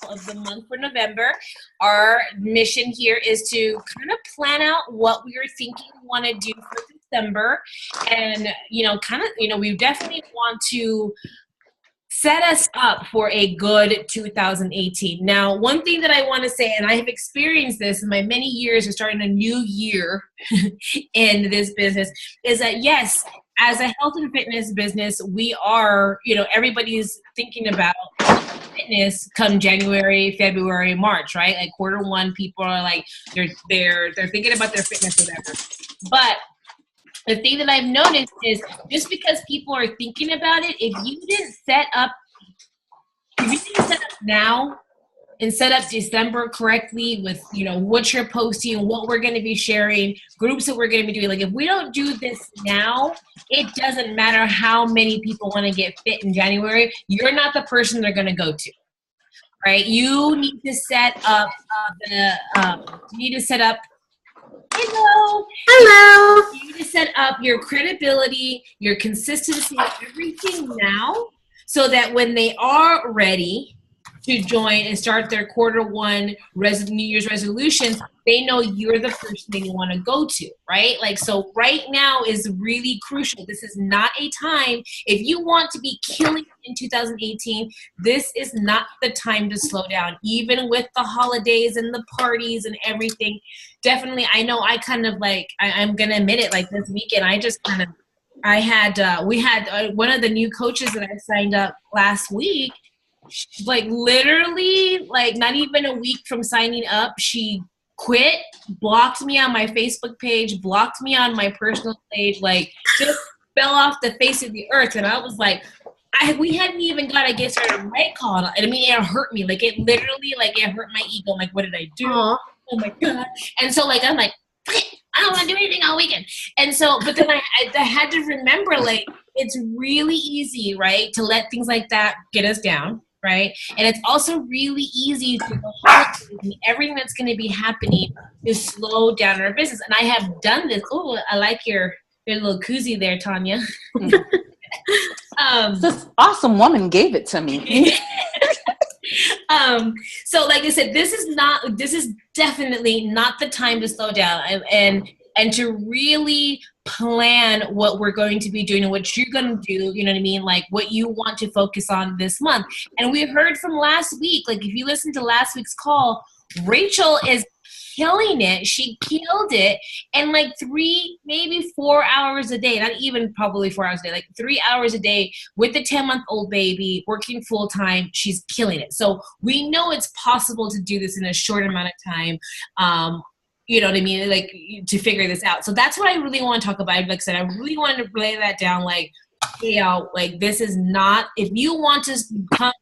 of the month for November. Our mission here is to kind of plan out what we are thinking we want to do for December. And, we definitely want to set us up for a good 2018. Now, one thing that I want to say, and I have experienced this in my many years of starting a new year in this business, is that yes, as a health and fitness business, we are, everybody's thinking about fitness come January, February, March, right? Like quarter one, people are like, they're thinking about their fitness, whatever. But the thing that I've noticed is just because people are thinking about it, if you didn't set up now and set up December correctly with, what you're posting, what we're going to be sharing, groups that we're going to be doing. Like if we don't do this now, it doesn't matter how many people want to get fit in January. You're not the person they're going to go to, right? You need to set up Hello. You need to set up your credibility, your consistency, everything now, so that when they are ready to join and start their quarter one New Year's resolutions, they know you're the person they want to go to, right? Like, so right now is really crucial. This is not a time, if you want to be killing in 2018, this is not the time to slow down, even with the holidays and the parties and everything. Definitely, I know I kind of like, I'm going to admit it, like this weekend, we had one of the new coaches that I signed up last week, like literally, like not even a week from signing up, she quit, blocked me on my Facebook page, blocked me on my personal page, like just fell off the face of the earth. And I was like, we hadn't even got to get started right call. I mean, it hurt me. Like it literally, like it hurt my ego. I'm like, what did I do? Aww. Oh my God. And so like, I'm like, I don't want to do anything all weekend. And so, but then I had to remember, like, it's really easy, right, to let things like that get us down. Right. And it's also really easy for the holidays and everything that's going to be happening to slow down our business. And I have done this. Oh, I like your little koozie there, Tanya. This awesome woman gave it to me. So like I said, this is definitely not the time to slow down and to really plan what we're going to be doing and what you're going to do, you know what I mean? Like what you want to focus on this month. And we heard from last week, like if you listen to last week's call, Rachel is killing it. She killed it. And like 3, maybe 4 hours a day, not even probably 4 hours a day, like 3 hours a day with the 10-month-old baby, working full time, she's killing it. So we know it's possible to do this in a short amount of time. You know what I mean? Like to figure this out. So that's what I really want to talk about. Like I said, I really wanted to lay that down. Like, hey, y'all, like this is not, if you want to come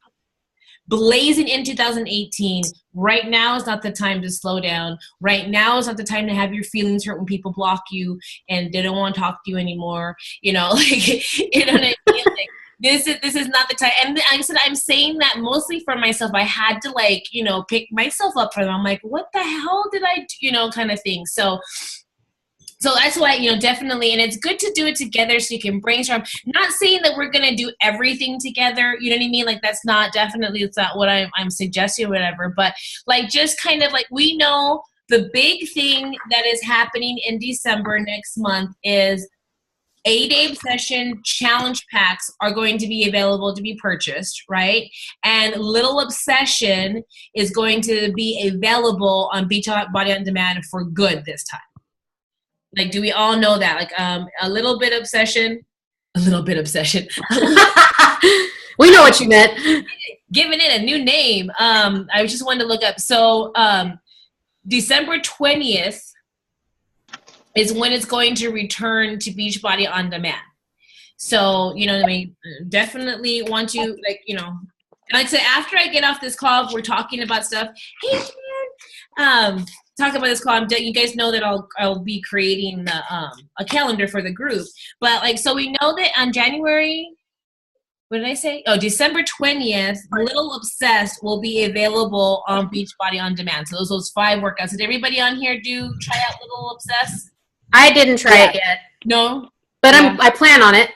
blazing in 2018, right now is not the time to slow down. Right now is not the time to have your feelings hurt when people block you and they don't want to talk to you anymore. You know, like, you know what I mean? Like, this is not the time. And like I said, I'm saying that mostly for myself. I had to like, pick myself up for them. I'm like, what the hell did I do? Kind of thing. So that's why, definitely, and it's good to do it together so you can brainstorm. Not saying that we're going to do everything together, you know what I mean? Like it's not what I'm suggesting or whatever, but like just kind of like we know the big thing that is happening in December next month is 8-day obsession challenge packs are going to be available to be purchased, right? And Little Obsession is going to be available on Beachbody on Demand for good this time. Like, do we all know that? Like, a little bit obsession. We know what you meant. Giving it a new name. I just wanted to look up. So, December 20th is when it's going to return to Beachbody on Demand. So, you know what I mean? Definitely want to, like I said, after I get off this call, we're talking about stuff. Hey, man, talk about this call. You guys know that I'll be creating a calendar for the group. But like, so we know that on January, what did I say? Oh, December 20th, Little Obsessed will be available on Beachbody on Demand. So those 5 workouts. Did everybody on here try out Little Obsessed? I didn't try it yet. No? But I plan on it.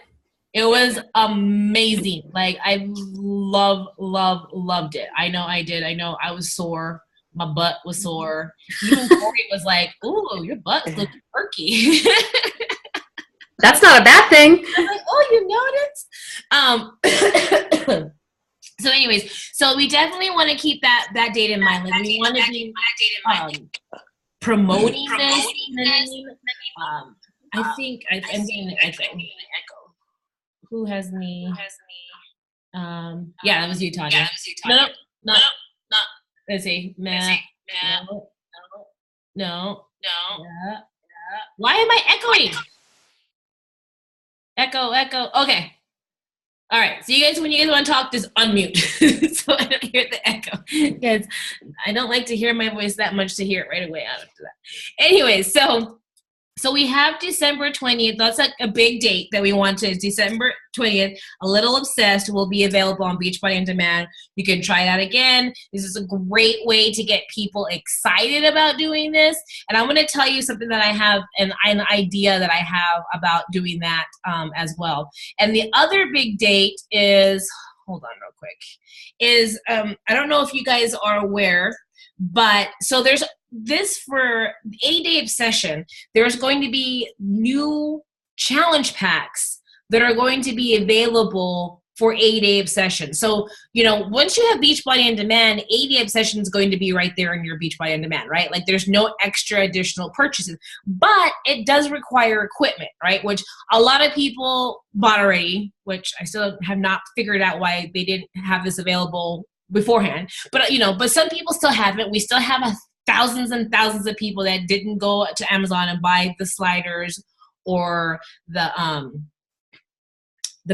It was amazing. Like I loved it. I know I did. I know I was sore. My butt was sore. Even Corey was like, "Ooh, your butt's looking perky." That's not a bad thing. I was like, "Oh, you noticed?" So, anyways, so we definitely want to keep that date in mind. Like we want to be promoting this. I think I'm getting an echo. Who has me? Yeah, that was you, Tanya. No. Let's see. No. Yeah. Why am I echoing? Echo. Okay. All right. So you guys, when you guys want to talk, just unmute so I don't hear the echo. Because I don't like to hear my voice that much to hear it right away after that. Anyways, so we have December 20th. That's like a big date that we want to. December 20th. A Little Obsessed will be available on Beachbody On Demand. You can try that again. This is a great way to get people excited about doing this. And I'm going to tell you something that I have, an idea that I have about doing that as well. And the other big date is, hold on real quick, is I don't know if you guys are aware, but so there's this for 80-day obsession, there's going to be new challenge packs that are going to be available for 80-day obsession. So, once you have Beachbody On Demand, 80-day obsession is going to be right there in your Beachbody On Demand, right? Like there's no extra additional purchases, but it does require equipment, right? Which a lot of people bought already, which I still have not figured out why they didn't have this available beforehand. But, but some people still haven't. We still have thousands and thousands of people that didn't go to Amazon and buy the sliders or the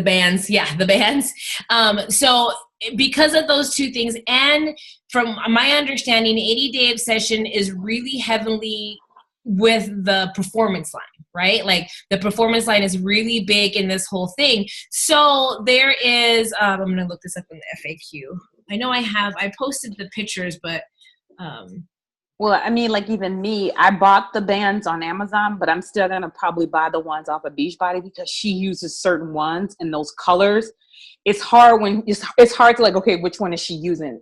bands. Yeah, the bands. So because of those two things, and from my understanding, 80-day obsession is really heavily with the performance line, right? Like the performance line is really big in this whole thing. So there is, I'm going to look this up in the FAQ. I know I posted the pictures, but well, I mean, like even me, I bought the bands on Amazon, but I'm still going to probably buy the ones off of Beachbody because she uses certain ones in those colors. It's hard when it's hard to like, okay, which one is she using?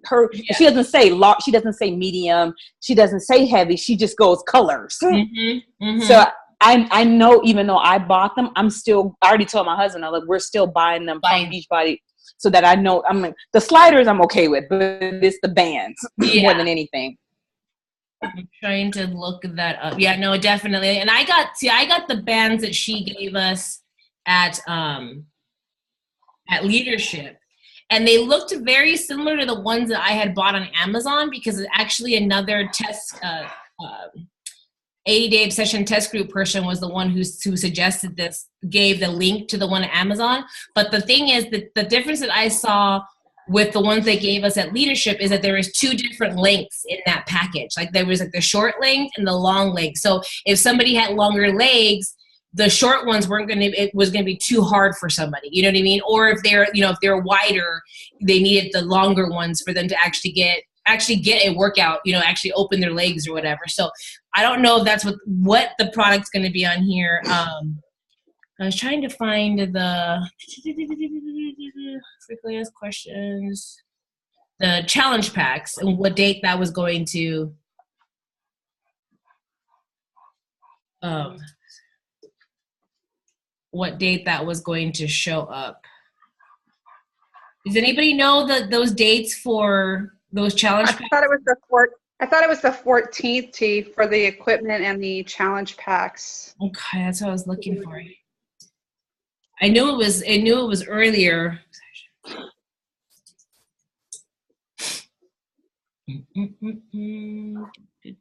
She doesn't say she doesn't say medium. She doesn't say heavy. She just goes colors. Mm-hmm, mm-hmm. So I know, even though I bought them, I already told my husband, we're still buying them from Beachbody so that I know, I'm like, the sliders I'm okay with, but it's the bands more than anything. I'm trying to look that up. Yeah, no, definitely. And I got the bands that she gave us at Leadership, and they looked very similar to the ones that I had bought on Amazon because it's actually another test 80-day obsession test group person was the one who suggested this, gave the link to the one at Amazon. But the thing is that the difference that I saw with the ones they gave us at Leadership is that there was two different lengths in that package. Like there was like the short length and the long length. So if somebody had longer legs, the short ones it was going to be too hard for somebody, you know what I mean? Or if they're wider, they needed the longer ones for them to actually get a workout, actually open their legs or whatever. So I don't know if that's what the product's going to be on here. I was trying to find the frequently asked questions, the challenge packs, and what date that was going to show up. Does anybody know those dates for those challenge packs? I thought it was the 14th, T, for the equipment and the challenge packs. Okay, that's what I was looking for. I knew it was earlier.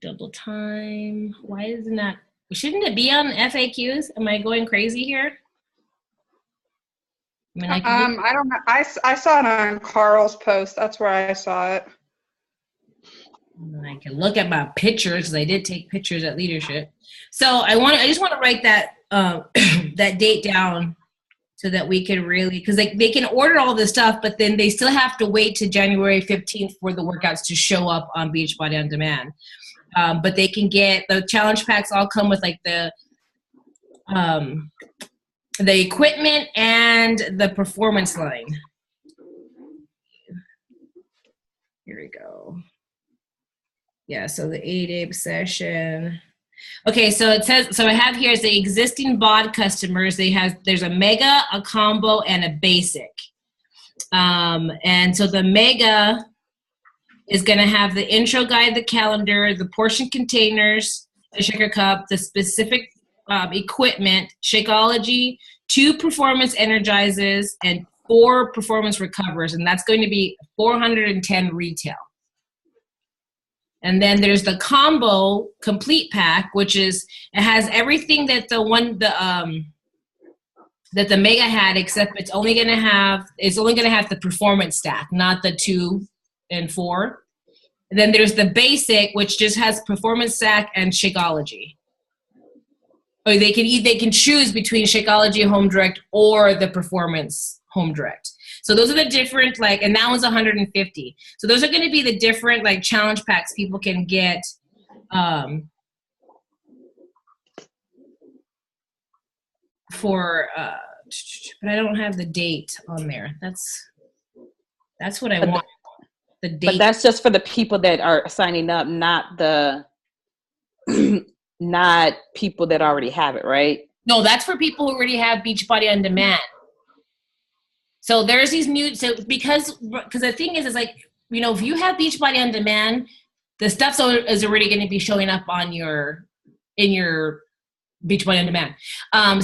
Double time. Why isn't that? Shouldn't it be on FAQs? Am I going crazy here? I mean, I don't know. I saw it on Carl's post. That's where I saw it. I can look at my pictures because I did take pictures at Leadership. So I just want to write that that date down so that we can really, because they can order all this stuff, but then they still have to wait to January 15th for the workouts to show up on Beachbody On Demand. But they can get the challenge packs all come with like the the equipment and the performance line. Here we go. Yeah, so the 8 session. Okay, so it says, so I have here is the existing BOD customers. There's a mega, a combo, and a basic. And so the mega is going to have the intro guide, the calendar, the portion containers, the shaker cup, the specific equipment, Shakeology, 2 performance energizes, and 4 performance recovers, and that's going to be $410 retail. And then there's the combo complete pack, which is, it has everything that that the mega had, except it's only gonna have the performance stack, not the 2 and 4. And then there's the basic, which just has performance stack and Shakeology. Or they can choose between Shakeology Home Direct or the performance Home Direct. So those are the different, like, and that one's 150. So those are going to be the different, like, challenge packs people can get. But I don't have the date on there. That's what I want. The date. But that's just for the people that are signing up, not the not people that already have it, right? No, that's for people who already have Beachbody On Demand. So there's these new, because the thing is like, you know, if you have Beachbody On Demand, the stuff is already going to be showing up in your Beachbody On Demand.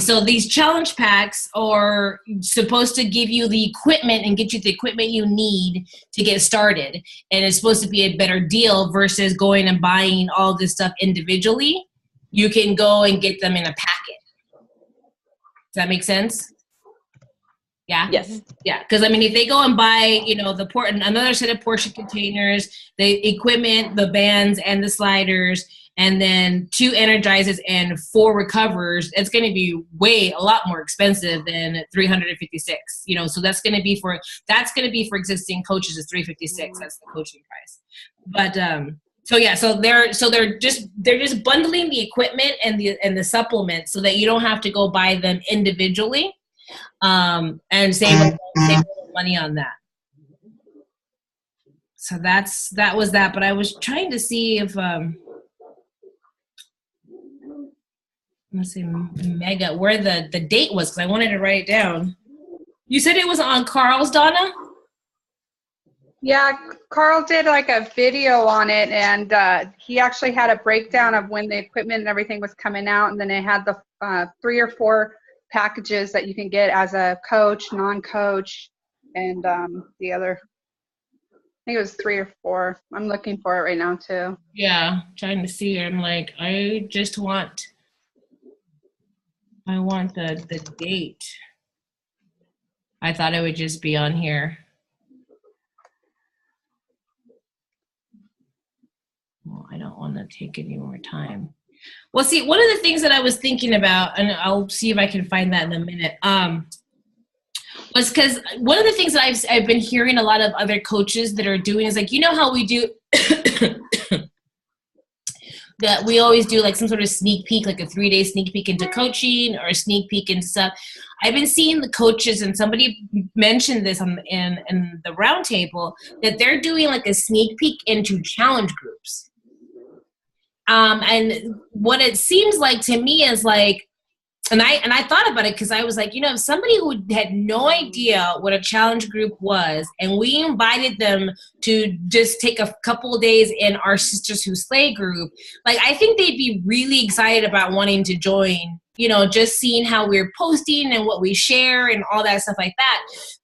So these challenge packs are supposed to give you the equipment and get you the equipment you need to get started. And it's supposed to be a better deal versus going and buying all this stuff individually. You can go and get them in a packet. Does that make sense? Yeah. Yes. Yeah. Because I mean, if they go and buy, you know, another set of portion containers, the equipment, the bands, and the sliders, and then 2 energizers and 4 recovers, it's going to be a lot more expensive than $356. You know, so that's going to be for existing coaches is $356. That's the coaching price. But so they're just bundling the equipment and the supplements so that you don't have to go buy them individually. And save a little money on that. So that was that. But I was trying to see if let's see, mega, where the date was, because I wanted to write it down. You said it was on Carl's, Donna? Yeah, Carl did like a video on it, and he actually had a breakdown of when the equipment and everything was coming out, and then it had the 3 or 4 packages that you can get as a coach, non-coach, and the other, I think it was 3 or 4. I'm looking for it right now too. Yeah, trying to see. I'm like, I want the date. I thought it would just be on here. Well, I don't want to take any more time. Well, see, one of the things that I was thinking about, and I'll see if I can find that in a minute, was because one of the things that I've been hearing a lot of other coaches that are doing is like, you know how we do that we always do like some sort of sneak peek, like a 3-day sneak peek into coaching or a sneak peek into stuff. I've been seeing the coaches, and somebody mentioned this in the roundtable, that they're doing like a sneak peek into challenge groups. And what it seems like to me is like, and I thought about it because I was like, you know, if somebody who had no idea what a challenge group was, and we invited them to just take a couple of days in our Sisters Who Slay group, like I think they'd be really excited about wanting to join, you know, just seeing how we're posting and what we share and all that stuff like that.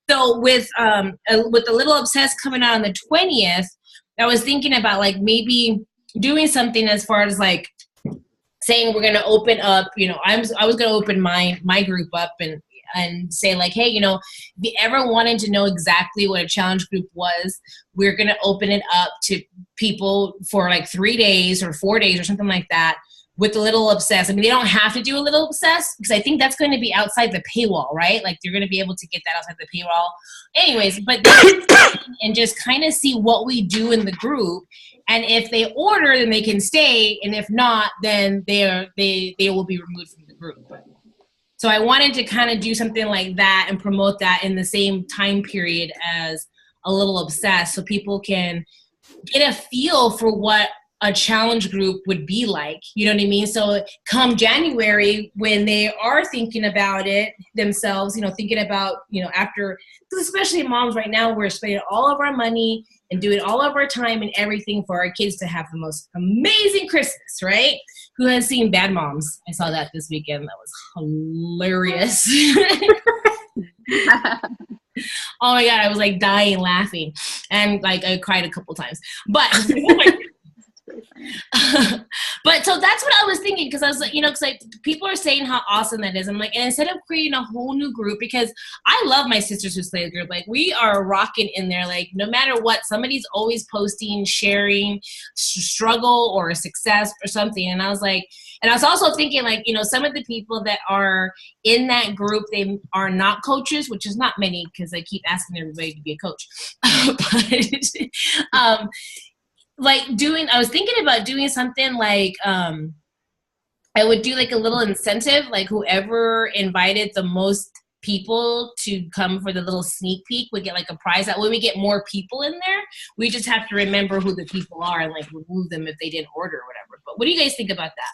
So with the Little Obsessed coming out on the 20th, I was thinking about like maybe doing something as far as like saying we're going to open up, you know, I was going to open my group up and say like, hey, you know, if you ever wanted to know exactly what a challenge group was, we're going to open it up to people for like 3 days or 4 days or something like that with the Little Obsessed. I mean, they don't have to do a Little Obsessed because I think that's going to be outside the paywall, right? Like you're going to be able to get that outside the paywall. Anyways, but and just kind of see what we do in the group. And if they order, then they can stay. And if not, then they will be removed from the group. So I wanted to kind of do something like that and promote that in the same time period as A Little Obsessed, so people can get a feel for what a challenge group would be like, you know what I mean? So come January, when they are thinking about it themselves, thinking about, after, because especially moms right now, we're spending all of our money and doing all of our time and everything for our kids to have the most amazing Christmas, right? Who has seen Bad Moms? I saw that this weekend. That was hilarious. Oh my God, I was like dying laughing. And like I cried a couple times. But but so that's what I was thinking, because I was like, because like people are saying how awesome that is. I'm like, and instead of creating a whole new group, because I love my Sisters Who Slay group. Like we are rocking in there. Like no matter what, somebody's always posting, sharing struggle or success or something. And I was like, and I was also thinking like, some of the people that are in that group, they are not coaches, which is not many because I keep asking everybody to be a coach. But I was thinking about doing something like, I would do like a little incentive, like whoever invited the most people to come for the little sneak peek would get like a prize. That way we get more people in there. We just have to remember who the people are and like remove them if they didn't order or whatever. But what do you guys think about that?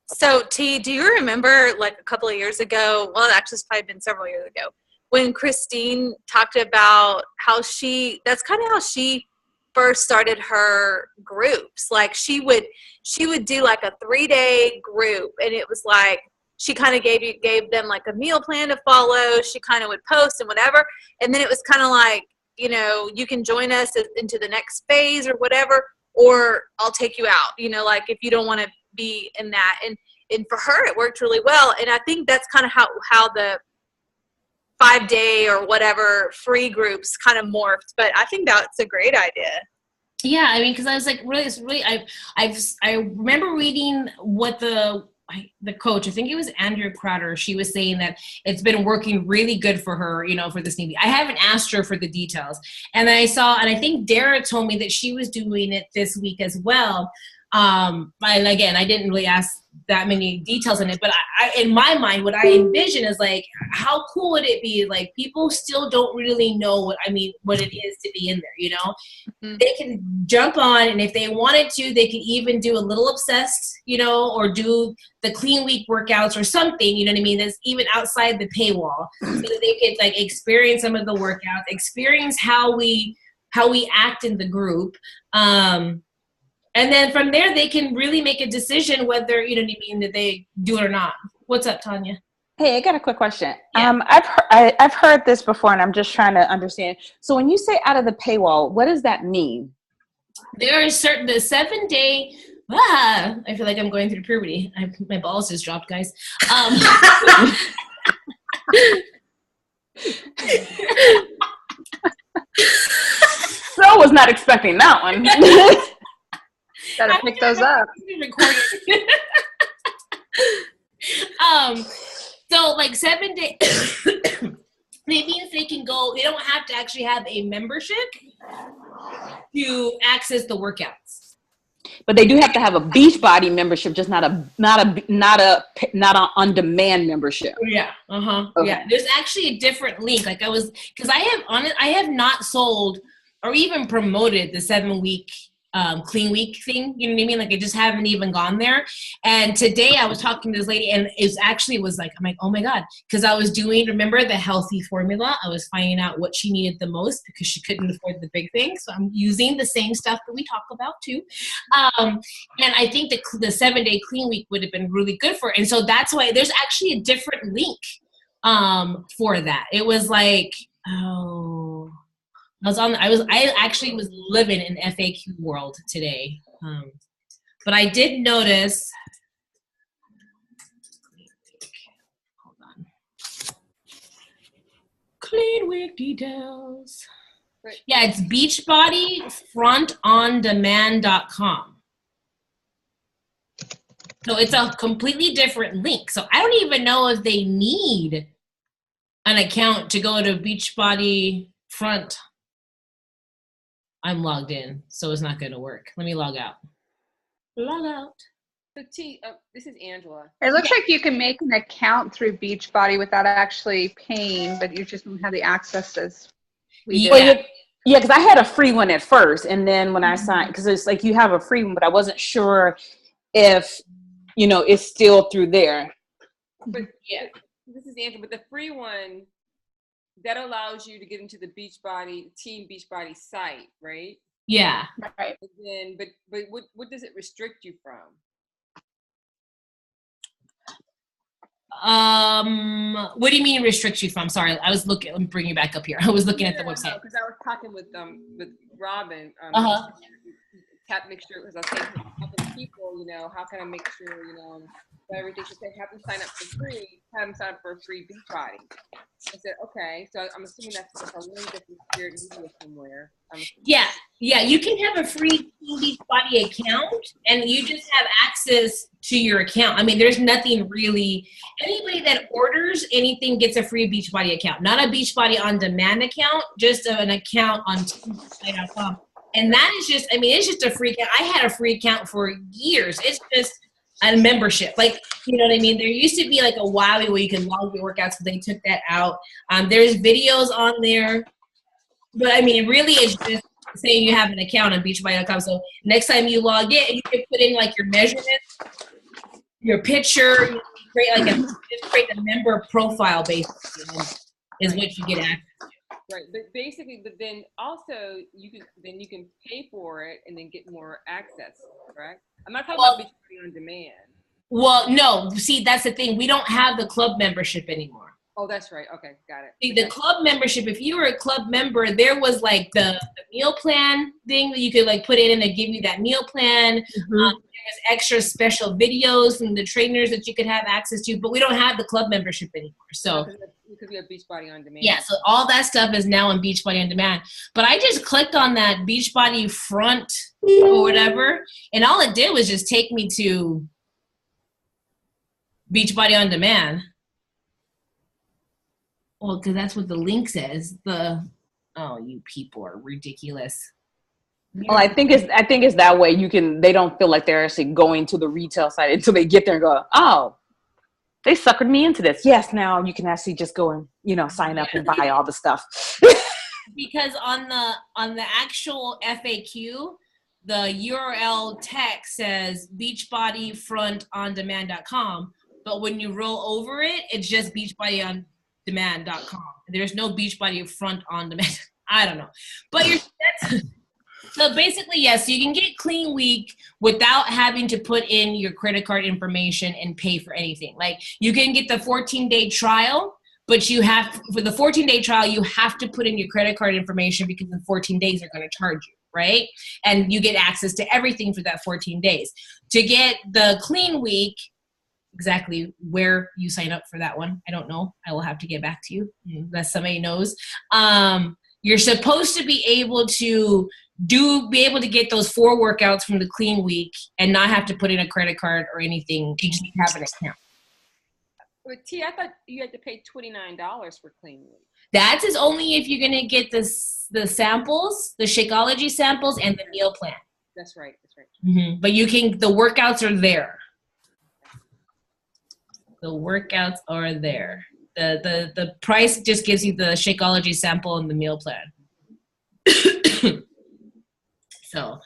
So T, do you remember like a couple of years ago, well actually it's probably been several years ago, when Christine talked about how that's kind of how she first started her groups. Like she would do like a 3-day group, and it was like, she kind of gave them like a meal plan to follow. She kind of would post and whatever. And then it was kind of like, you can join us into the next phase or whatever, or I'll take you out, like if you don't want to be in that. And for her, it worked really well. And I think that's kind of how the 5-day or whatever free groups kind of morphed. But I think that's a great idea. Yeah, I mean, because I was like, I remember reading what the coach, I think it was Andrea Crowder, she was saying that it's been working really good for her, for this newbie. I haven't asked her for the details. And then I think Dara told me that she was doing it this week as well. And again, I didn't really ask that many details in it, but I in my mind, what I envision is like, how cool would it be? Like people still don't really know what it is to be in there, Mm-hmm. They can jump on, and if they wanted to, they could even do A Little Obsessed, or do the Clean Week workouts or something, you know what I mean? That's even outside the paywall, so that they could like experience some of the workouts, experience how we act in the group. And then from there, they can really make a decision whether, that they do it or not. What's up, Tanya? Hey, I got a quick question. Yeah. I've heard this before, and I'm just trying to understand. So when you say out of the paywall, what does that mean? There are the 7-day. I feel like I'm going through puberty. My balls just dropped, guys. So I was not expecting that one. Gotta pick those up. So like 7 days, that means they can go, they don't have to actually have a membership to access the workouts. But they do have to have a Beachbody membership, just not an on-demand membership. Yeah. Okay. Yeah. There's actually a different link. Because I have not sold or even promoted the 7-week Clean Week thing, you know what I mean? Like I just haven't even gone there. And today I was talking to this lady, and I'm like, oh my God, because I was doing, remember the healthy formula? I was finding out what she needed the most because she couldn't afford the big thing. So I'm using the same stuff that we talk about too. And I think the 7-day Clean Week would have been really good for her. And so that's why there's actually a different link for that. It was like, I actually was living in FAQ world today. But I did notice, hold on. Clean Week details. Right. Yeah, it's beachbodyfrontondemand.com. So it's a completely different link. So I don't even know if they need an account to go to Beachbody Front. I'm logged in, so it's not going to work. Let me log out. Log out. So T, this is Angela. It looks like you can make an account through Beachbody without actually paying, but you just don't have the access as we do. Yeah. Yeah, because I had a free one at first, and then when I signed, because it's like you have a free one, but I wasn't sure if, you know, it's still through there. But yeah, this is Angela. But the free one that allows you to get into the Beachbody Team Beachbody site, right? Yeah. Right. And then, but what does it restrict you from? What do you mean restrict you from? Sorry, I was looking. Let me bring you back up here. I was looking at the website. Because I was talking with Robin. Make sure, because I was saying to helping people, you know, how can I make sure, you know, everything should say have them sign up for free, have them sign up for a free Beachbody. I said, okay, so I'm assuming that's a link that's in Spirit Media somewhere. Yeah, you can have a free Beachbody account, and you just have access to your account. I mean, there's nothing really. Anybody that orders anything gets a free Beachbody account, not a Beachbody on demand account, just an account on teambeachbody.com. And that is just, I mean, it's just a free account. I had a free account for years. It's just a membership. Like, you know what I mean? There used to be like a Wowie where you can log your workouts, but they took that out. There's videos on there. But I mean, really, it's just saying you have an account on beachbody.com. So next time you log in, you can put in like your measurements, your picture, you create a member profile basically is what you get access to. Right, but basically, but then also you can pay for it and then get more access, correct? I'm not talking about Beachbody on demand. Well, no, see, that's the thing. We don't have the club membership anymore. Oh, that's right. Okay, got it. See, the club membership, if you were a club member, there was like the meal plan thing that you could like put in and give you that meal plan. Mm-hmm. There was extra special videos from the trainers that you could have access to, but we don't have the club membership anymore. So because we have Beachbody on demand. yeah, so all that stuff is now on Beachbody on demand. But I just clicked on that Beachbody front or whatever, and all it did was just take me to Beachbody on demand. Well, because that's what the link says. Oh, you people are ridiculous. Well, I think it's that way. They don't feel like they're actually going to the retail site until they get there and go, oh, they suckered me into this. Yes, now you can actually just go and, you know, sign up and buy all the stuff. Because on the actual FAQ, the URL text says beachbodyfrontondemand.com, but when you roll over it, it's just beachbodyondemand.com. There's no Beachbody front on demand. I don't know, but so basically, yes, you can get Clean Week without having to put in your credit card information and pay for anything. Like you can get the 14-day trial, but for the 14-day trial, you have to put in your credit card information because in 14 days they're going to charge you, right? And you get access to everything for that 14 days. To get the Clean Week, exactly where you sign up for that one, I don't know. I will have to get back to you unless somebody knows. You're supposed to be able to get those 4 workouts from the Clean Week and not have to put in a credit card or anything. You just have an account. But T, I thought you had to pay $29 for Clean Week. That is only if you're gonna get the samples, the Shakeology samples, and the meal plan. That's right. Mm-hmm. But the workouts are there. The workouts are there. The price just gives you the Shakeology sample and the meal plan. So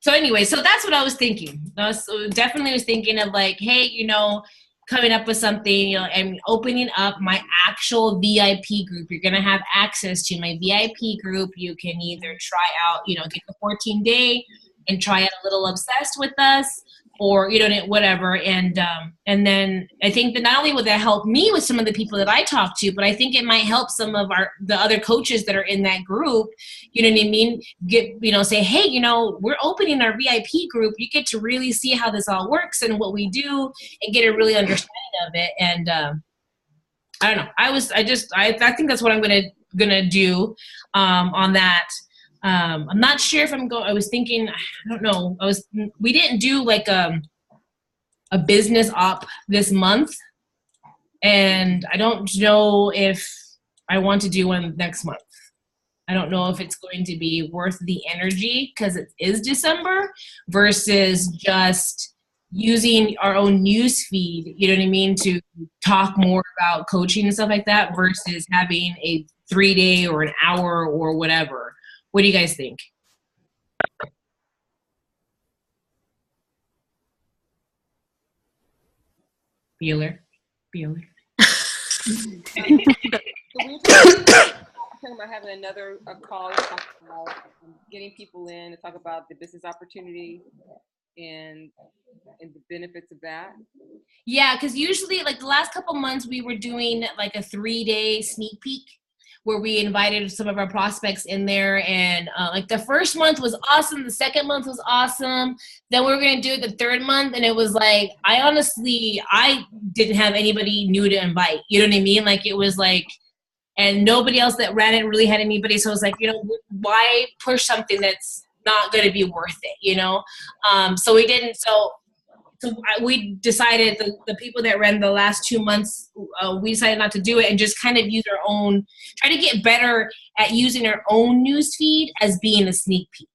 anyway, so that's what I was thinking. I was definitely thinking of like, hey, you know, coming up with something, you know, and opening up my actual VIP group. You're going to have access to my VIP group. You can either try out, you know, get the 14-day and try out a little Obsessed with us, or, you know, whatever. And then I think that not only would that help me with some of the people that I talk to, but I think it might help some of the other coaches that are in that group, you know what I mean? Say, hey, you know, we're opening our VIP group. You get to really see how this all works and what we do and get a really understanding of it. And I don't know. I think that's what I'm gonna do on that. I'm not sure if I was thinking, I don't know. We didn't do like a business op this month, and I don't know if I want to do one next month. I don't know if it's going to be worth the energy because it is December versus just using our own news feed, you know what I mean, to talk more about coaching and stuff like that versus having a 3-day or an hour or whatever. What do you guys think? Bueller. So we're talking about having another call to talk about getting people in to talk about the business opportunity and the benefits of that. Yeah, because usually like the last couple months we were doing like a 3-day sneak peek where we invited some of our prospects in there, and like the first month was awesome, the second month was awesome, then we were going to do it the third month, and it was like I didn't have anybody new to invite, you know what I mean, like it was like, and nobody else that ran it really had anybody, so I was like, you know, why push something that's not going to be worth it, you know? So we didn't, so we decided, the people that ran the last 2 months, we decided not to do it and just kind of use our own, try to get better at using our own news feed as being a sneak peek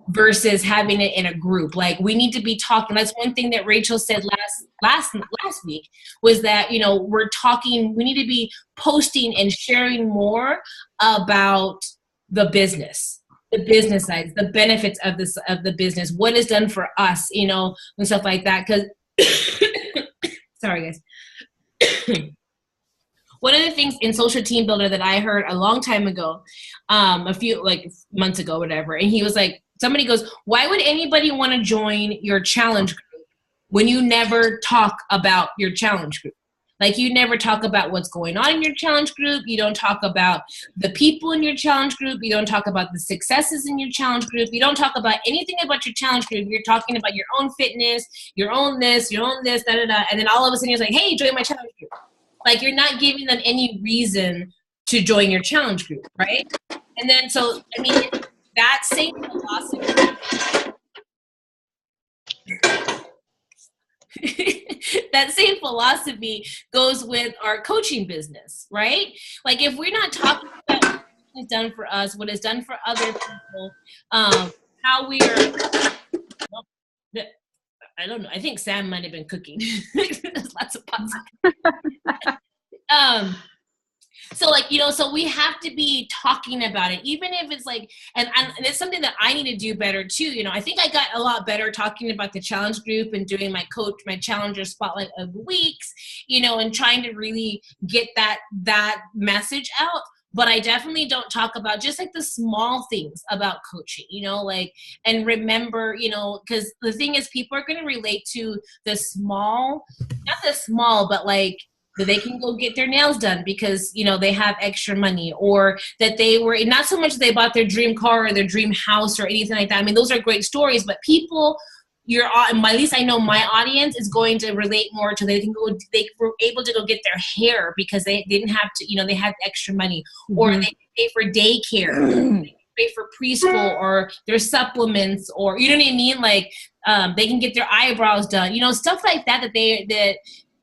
versus having it in a group. Like we need to be talking. That's one thing that Rachel said last week was that, you know, we need to be posting and sharing more about the business sides, the benefits of the business, what is done for us, you know, and stuff like that. Because, sorry guys. One of the things in Social Team Builder that I heard a long time ago, a few like months ago, whatever, and he was like, somebody goes, why would anybody want to join your challenge group when you never talk about your challenge group? Like you never talk about what's going on in your challenge group. You don't talk about the people in your challenge group. You don't talk about the successes in your challenge group. You don't talk about anything about your challenge group. You're talking about your own fitness, your own this, da, da, da. And then all of a sudden you're like, hey, join my challenge group. Like you're not giving them any reason to join your challenge group, right? And then so, I mean, that same philosophy, that same philosophy goes with our coaching business, right? Like if we're not talking about what is done for us, what is done for other people, how we are, well, I don't know. I think Sam might have been cooking. There's lots of pots. So like, you know, so we have to be talking about it, even if it's like, and it's something that I need to do better too. You know, I think I got a lot better talking about the challenge group and doing my challenger spotlight of the weeks, you know, and trying to really get that message out. But I definitely don't talk about just like the small things about coaching, you know, like, and remember, you know, because the thing is people are going to relate to the small, not the small, but like, that they can go get their nails done because, you know, they have extra money, or that they were, not so much that they bought their dream car or their dream house or anything like that. I mean, those are great stories, but people, at least I know my audience is going to relate more to, they were able to go get their hair because they didn't have to, you know, they had extra money, or they pay for daycare, they pay for preschool or their supplements, or, you know what I mean? Like, they can get their eyebrows done, you know, stuff like that,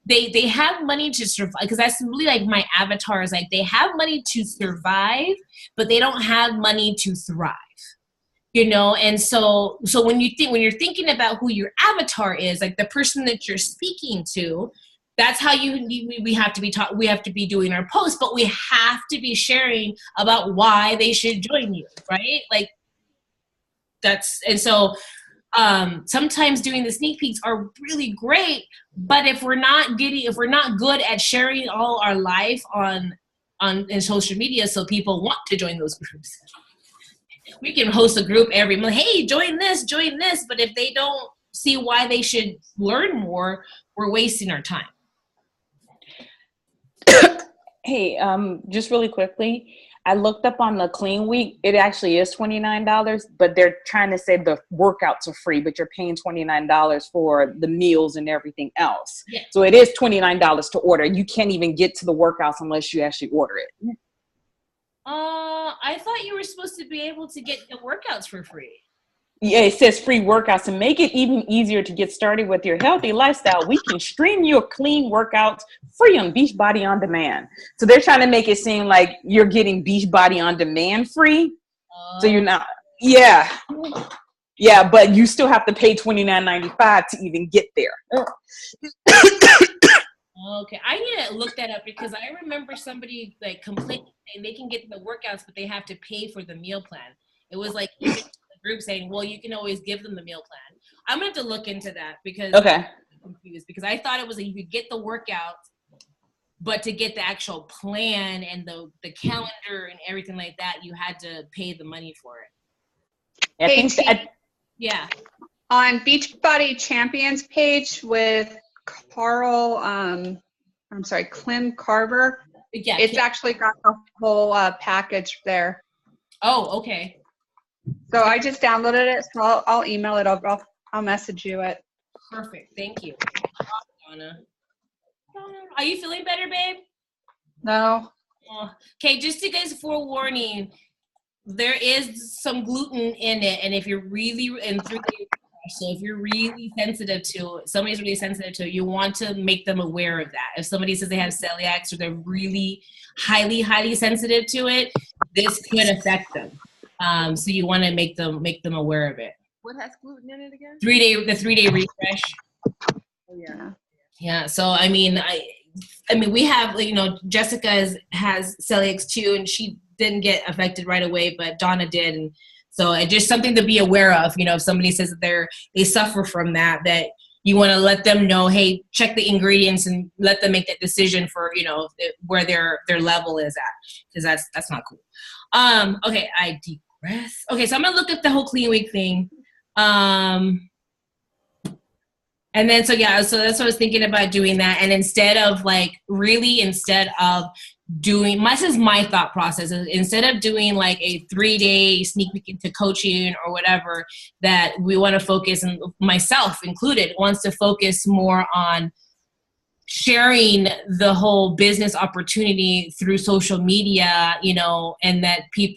they have money to survive, because that's really like my avatar is like, they have money to survive, but they don't have money to thrive, you know? And so when you're thinking about who your avatar is, like the person that you're speaking to, that's how we have to be taught, we have to be doing our posts, but we have to be sharing about why they should join you, right? Like sometimes doing the sneak peeks are really great, but if we're not good at sharing all our life in social media, so people want to join those groups, we can host a group every month. Hey, join this, but if they don't see why they should learn more, we're wasting our time. Hey, just really quickly, I looked up on the Clean Week. It actually is $29, but they're trying to say the workouts are free, but you're paying $29 for the meals and everything else. Yeah. So it is $29 to order. You can't even get to the workouts unless you actually order it. I thought you were supposed to be able to get the workouts for free. Yeah, it says free workouts. To make it even easier to get started with your healthy lifestyle, we can stream your clean workouts free on Beachbody On Demand. So they're trying to make it seem like you're getting Beachbody On Demand free. So you're not. Yeah. Yeah, but you still have to pay $29.95 to even get there. Okay, I need to look that up because I remember somebody like complaining and they can get the workouts, but they have to pay for the meal plan. It was like even the group saying, "Well, you can always give them the meal plan." I'm gonna have to look into that because Okay. I'm confused because I thought it was that you could get the workouts, but to get the actual plan and the calendar and everything like that, you had to pay the money for it. I Hey, think T, that, Yeah. on Beachbody Champions page with Carl, I'm sorry, Clem Carver, Yeah. it's actually got the whole package there. Oh, okay. So I just downloaded it, so I'll email it over. I'll message you it. Perfect. Thank you, Donna. Are you feeling better, babe? No. Okay, just to guys forewarning, there is some gluten in it, and if you're really so if you're really sensitive to somebody's really sensitive to it, you want to make them aware of that. If somebody says they have celiac or they're really highly sensitive to it, this could affect them. So you want to make them aware of it. What has gluten in it again? The 3-day refresh. Oh, yeah. Yeah. So I mean, we have, you know, Jessica has celiac too, and she didn't get affected right away, but Donna did, and so it's just something to be aware of. You know, if somebody says that they suffer from that you want to let them know, hey, check the ingredients and let them make that decision for, you know, where their level is at, because that's not cool. Okay, I digress. Okay, so I'm gonna look at the whole clean week thing. And then, so that's what I was thinking about doing that. And instead of doing, this is my thought process, instead of doing like a 3-day sneak peek into coaching or whatever, that we want to focus, and myself included, wants to focus more on sharing the whole business opportunity through social media, you know, and that get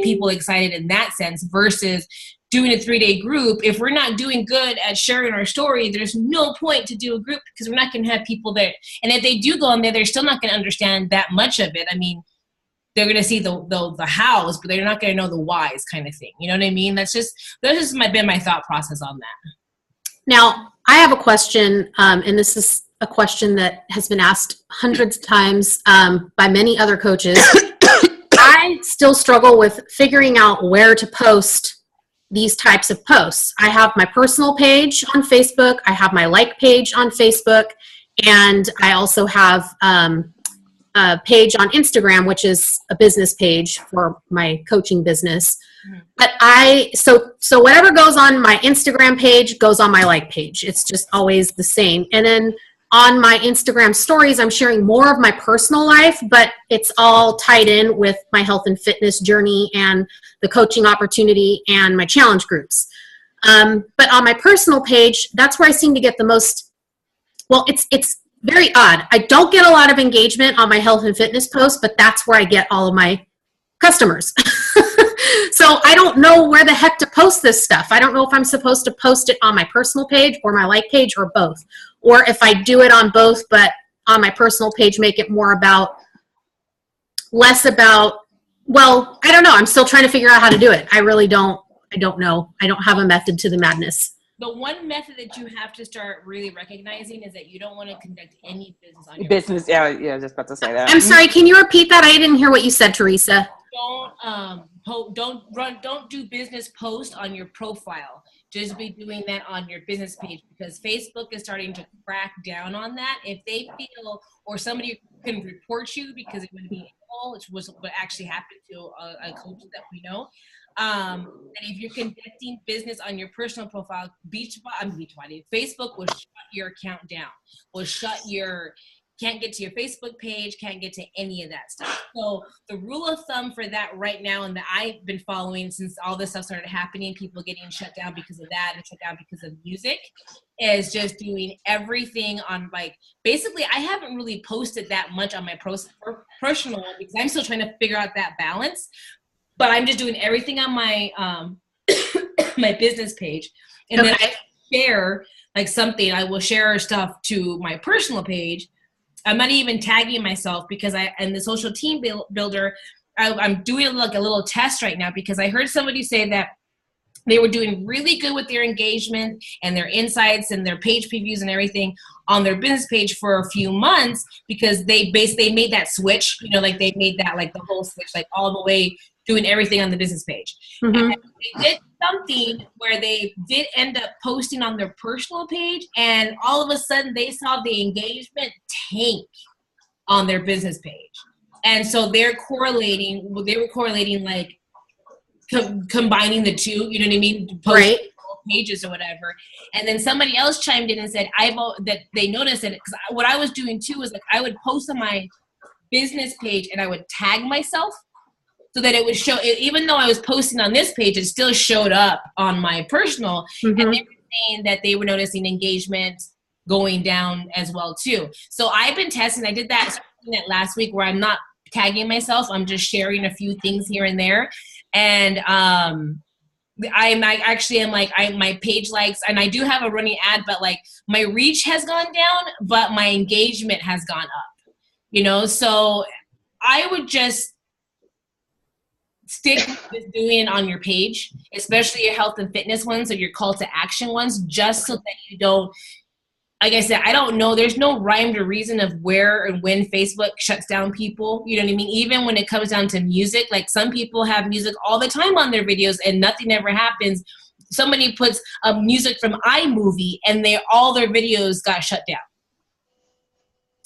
people excited in that sense versus doing a 3-day group. If we're not doing good at sharing our story, there's no point to do a group because we're not going to have people there. And if they do go on there, they're still not going to understand that much of it. I mean, they're going to see the hows, but they're not going to know the whys kind of thing. You know what I mean? That's just been my thought process on that. Now, I have a question, and this is a question that has been asked hundreds of times by many other coaches. I still struggle with figuring out where to post these types of posts. I have my personal page on Facebook. I have my like page on Facebook. And I also have a page on Instagram, which is a business page for my coaching business. But so whatever goes on my Instagram page goes on my like page. It's just always the same. And then on my Instagram stories, I'm sharing more of my personal life, but it's all tied in with my health and fitness journey and the coaching opportunity and my challenge groups. But on my personal page, that's where I seem to get the most, well, it's very odd. I don't get a lot of engagement on my health and fitness posts, but that's where I get all of my customers. So I don't know where the heck to post this stuff. I don't know if I'm supposed to post it on my personal page or my like page or both. Or if I do it on both, but on my personal page, make it less about, well, I don't know. I'm still trying to figure out how to do it. I don't know. I don't have a method to the madness. The one method that you have to start really recognizing is that you don't want to conduct any business on your business. Yeah, I was just about to say that. I'm sorry. Can you repeat that? I didn't hear what you said, Teresa. Don't do business post on your profile. Just be doing that on your business page, because Facebook is starting to crack down on that. If they feel, or somebody can report you because it would be illegal, which was what actually happened to a coach that we know. And if you're conducting business on your personal profile, Beachbody, Facebook will shut your account down. Can't get to your Facebook page, can't get to any of that stuff. So the rule of thumb for that right now, and that I've been following since all this stuff started happening, people getting shut down because of that and shut down because of music, is just doing everything on, like, basically I haven't really posted that much on my personal one because I'm still trying to figure out that balance. But I'm just doing everything on my my business page. And then I share like something, I will share stuff to my personal page. I'm not even tagging myself because and the social team builder, I'm doing like a little test right now because I heard somebody say that They were doing really good with their engagement and their insights and their page previews and everything on their business page for a few months because they made that switch, you know, like they made that like the whole switch, like all the way doing everything on the business page. Mm-hmm. And they did something where they did end up posting on their personal page, and all of a sudden they saw the engagement tank on their business page. And so they were correlating like combining the two, you know what I mean? Right. Pages or whatever. And then somebody else chimed in and said that they noticed it, because what I was doing too was like I would post on my business page and I would tag myself so that it would show, even though I was posting on this page, it still showed up on my personal. Mm-hmm. And they were saying that they were noticing engagement going down as well too. So I've been testing. I did that last week where I'm not tagging myself. I'm just sharing a few things here and there. And my page likes, and I do have a running ad, but like my reach has gone down, but my engagement has gone up, you know? So I would just stick with doing it on your page, especially your health and fitness ones or your call to action ones, just so that you don't, like I said, I don't know. There's no rhyme or reason of where and when Facebook shuts down people. You know what I mean? Even when it comes down to music, like some people have music all the time on their videos and nothing ever happens. Somebody puts music from iMovie and all their videos got shut down.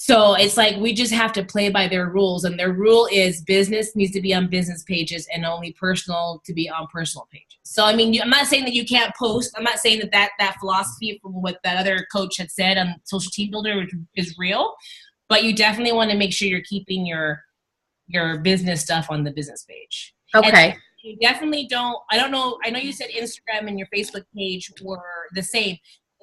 So it's like we just have to play by their rules. And their rule is business needs to be on business pages and only personal to be on personal pages. So, I mean, I'm not saying that you can't post. I'm not saying that philosophy from what that other coach had said on Social Team Builder is real. But you definitely want to make sure you're keeping your business stuff on the business page. Okay. And you definitely don't. I don't know. I know you said Instagram and your Facebook page were the same.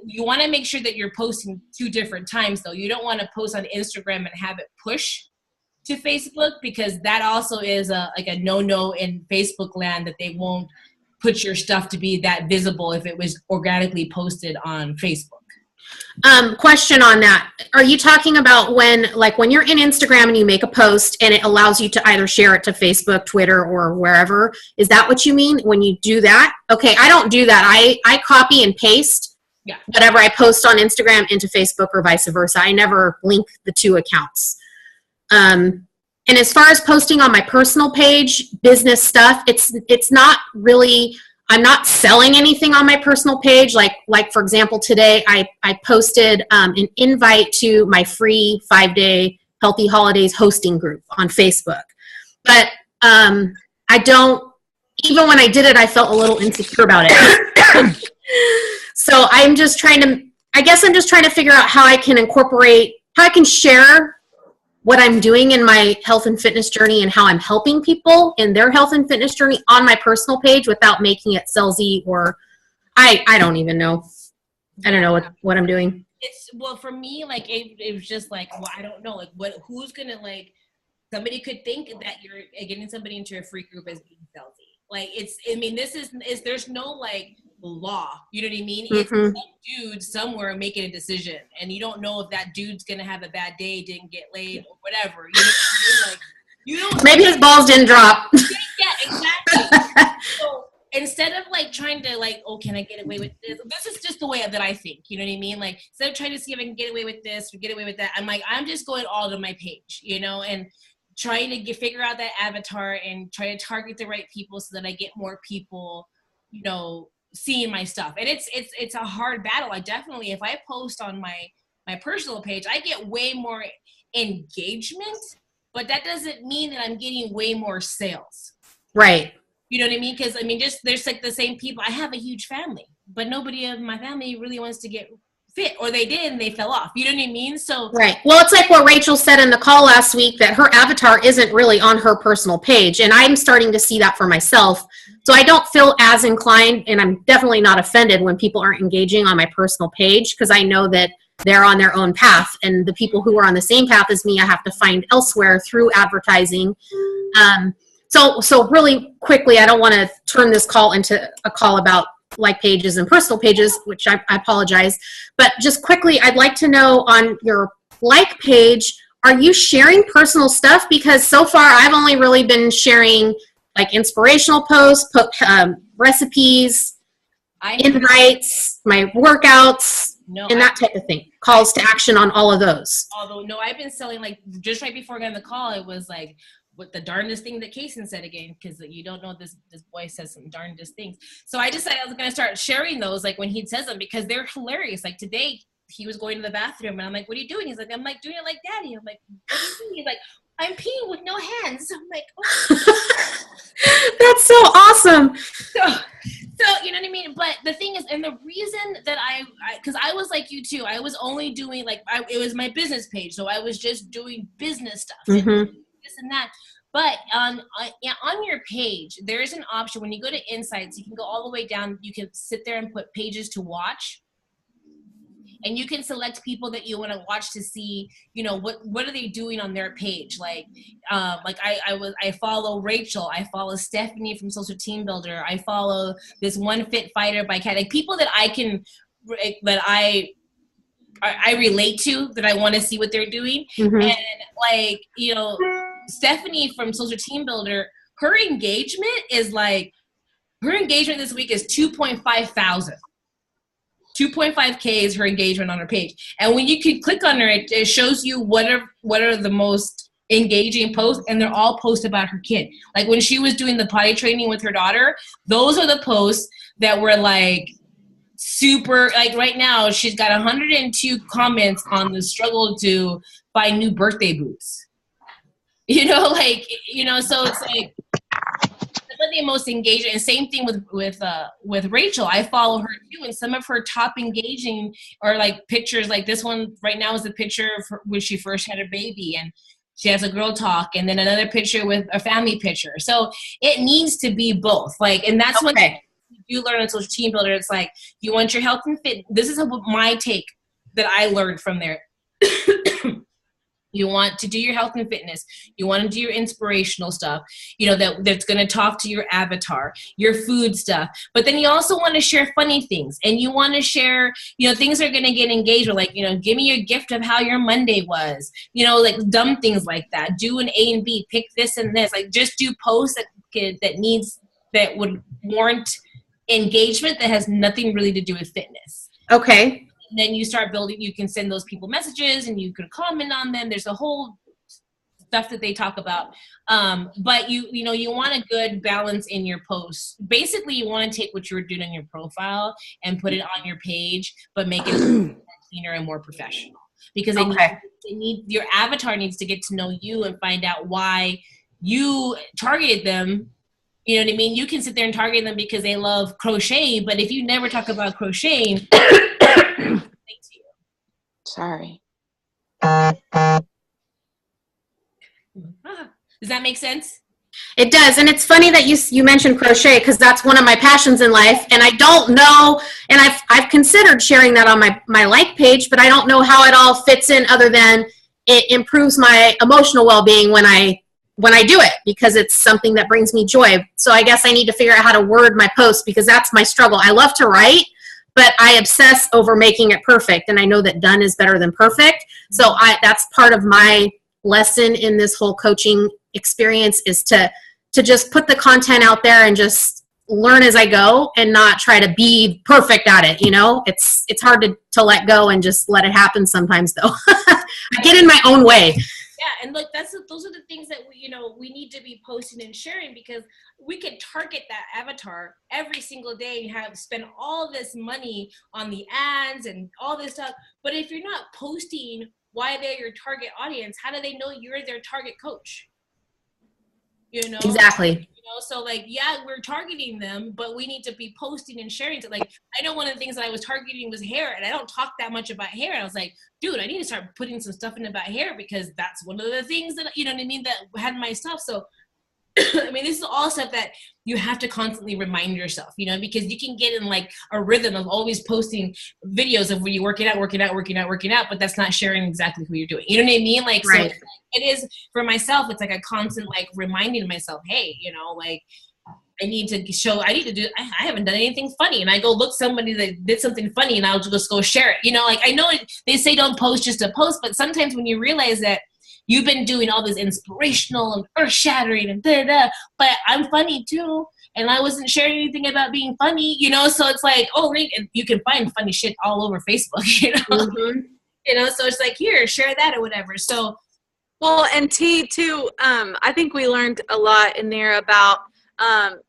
You want to make sure that you're posting 2 different times, though. You don't want to post on Instagram and have it push to Facebook, because that also is a no-no in Facebook land, that they won't put your stuff to be that visible if it was organically posted on Facebook. Question on that. Are you talking about when you're in Instagram and you make a post and it allows you to either share it to Facebook, Twitter, or wherever? Is that what you mean when you do that? Okay, I don't do that. I copy and paste whatever I post on Instagram into Facebook or vice versa. I never link the 2 accounts. And as far as posting on my personal page, business stuff, it's not really, I'm not selling anything on my personal page. Like for example, today I posted an invite to my free 5-day Healthy Holidays hosting group on Facebook. But I don't, even when I did it, I felt a little insecure about it. So I'm just trying to figure out how I can share what I'm doing in my health and fitness journey and how I'm helping people in their health and fitness journey on my personal page without making it salesy, or I don't even know. I don't know what I'm doing. For me, like it was just like, well, I don't know, like who's gonna, like, somebody could think that you're getting somebody into a free group as being salesy. Like there's no like law, you know what I mean? It's some dude somewhere making a decision, and you don't know if that dude's gonna have a bad day, didn't get laid, or whatever. You know what I mean? Like, you don't. Maybe his balls didn't drop. Yeah, exactly. So instead of like trying to like, oh, can I get away with this? This is just the way that I think. You know what I mean? Like, instead of trying to see if I can get away with this or get away with that, I'm like, I'm just going all to my page, you know, and trying to figure out that avatar and try to target the right people so that I get more people, you know, seeing my stuff. And it's a hard battle. I definitely, if I post on my personal page, I get way more engagement, but that doesn't mean that I'm getting way more sales. Right. You know what I mean? Because I mean, just there's like the same people. I have a huge family, but nobody of my family really wants to get fit, or they did and they fell off. You know what I mean? So right. Well, it's like what Rachel said in the call last week, that her avatar isn't really on her personal page, and I'm starting to see that for myself. So I don't feel as inclined, and I'm definitely not offended when people aren't engaging on my personal page, because I know that they're on their own path, and the people who are on the same path as me, I have to find elsewhere through advertising. So really quickly, I don't want to turn this call into a call about like pages and personal pages, which I apologize. But just quickly, I'd like to know, on your like page, are you sharing personal stuff? Because so far I've only really been sharing like inspirational posts, recipes, invites, my workouts, and that type of thing. Calls to action on all of those. Although, no, I've been selling, like, just right before I got on the call, it was like, what the darndest thing that Kason said again, because you don't know this boy says some darndest things. So I decided I was going to start sharing those, like, when he says them, because they're hilarious. Like, today, he was going to the bathroom, and I'm like, what are you doing? He's like, I'm, like, doing it like daddy. I'm like, what are you doing? He's like, I'm peeing with no hands. I'm like, oh. That's so awesome. So, you know what I mean? But the thing is, and the reason that because I was like you too, I was only doing, like, it was my business page. So I was just doing business stuff. Mm-hmm. This and that. But on your page, there's an option when you go to Insights, you can go all the way down. You can sit there and put pages to watch. And you can select people that you want to watch to see, you know, what are they doing on their page. Like I follow Rachel. I follow Stephanie from Social Team Builder. I follow this One Fit Fighter by Kat. Like people that I relate to, that I want to see what they're doing. Mm-hmm. And like, you know, Stephanie from Social Team Builder, her engagement this week is 2,500. 2.5K is her engagement on her page. And when you can click on her, it shows you what are the most engaging posts, and they're all posts about her kid. Like when she was doing the potty training with her daughter, those are the posts that were like super, like right now she's got 102 comments on the struggle to find new birthday boots. You know, like, you know, so it's like the most engaging. And same thing with Rachel. I follow her too, and some of her top engaging are like pictures. Like this one right now is the picture of her when she first had her baby, and she has a girl talk, and then another picture with a family picture. So it needs to be both. Like, and that's what you learn on Social Team Builder. It's like you want your health and fit. This is my take that I learned from there. You want to do your health and fitness. You want to do your inspirational stuff, you know, that's going to talk to your avatar, your food stuff. But then you also want to share funny things, and you want to share, you know, things that are going to get engaged with, like, you know, give me your gift of how your Monday was, you know, like dumb things like that. Do an A and B, pick this and this, like just do posts that would warrant engagement that has nothing really to do with fitness. Okay. And then you start building, you can send those people messages and you can comment on them. There's a whole stuff that they talk about. But you know, you want a good balance in your posts. Basically, you want to take what you were doing on your profile and put it on your page, but make it more cleaner and more professional. Because your avatar needs to get to know you and find out why you targeted them. You know what I mean? You can sit there and target them because they love crochet, but if you never talk about crocheting, sorry. Does that make sense? It does. And it's funny that you mentioned crochet, because that's one of my passions in life. And I don't know, and I've considered sharing that on my like page, but I don't know how it all fits in, other than it improves my emotional well-being when I do it, because it's something that brings me joy. So I guess I need to figure out how to word my post, because that's my struggle. I love to write, but I obsess over making it perfect. And I know that done is better than perfect. So that's part of my lesson in this whole coaching experience, is to just put the content out there and just learn as I go, and not try to be perfect at it. You know, it's hard to let go and just let it happen sometimes, though. I get in my own way. Yeah, and look, those are the things that we need to be posting and sharing, because we can target that avatar every single day and spend all this money on the ads and all this stuff. But if you're not posting why they're your target audience, how do they know you're their target coach? You know? Exactly. You know, so like, yeah, we're targeting them, but we need to be posting and sharing. So like, I know one of the things that I was targeting was hair, and I don't talk that much about hair. And I was like, dude, I need to start putting some stuff in about hair, because that's one of the things that, you know what I mean, that had my stuff. So, I mean, this is all stuff that you have to constantly remind yourself, you know, because you can get in like a rhythm of always posting videos of where you working out, but that's not sharing exactly who you're doing. You know what I mean? Like, right. So it is for myself. It's like a constant, like, reminding myself, hey, you know, like, I haven't done anything funny, and I go look somebody that did something funny, and I'll just go share it. You know, like, I know they say don't post just to post, but sometimes when you realize that you've been doing all this inspirational and earth-shattering and da-da-da, but I'm funny too, and I wasn't sharing anything about being funny, you know. So it's like, oh, and you can find funny shit all over Facebook, you know. You know, so it's like, here, share that or whatever. So, well, and T too, I think we learned a lot in there about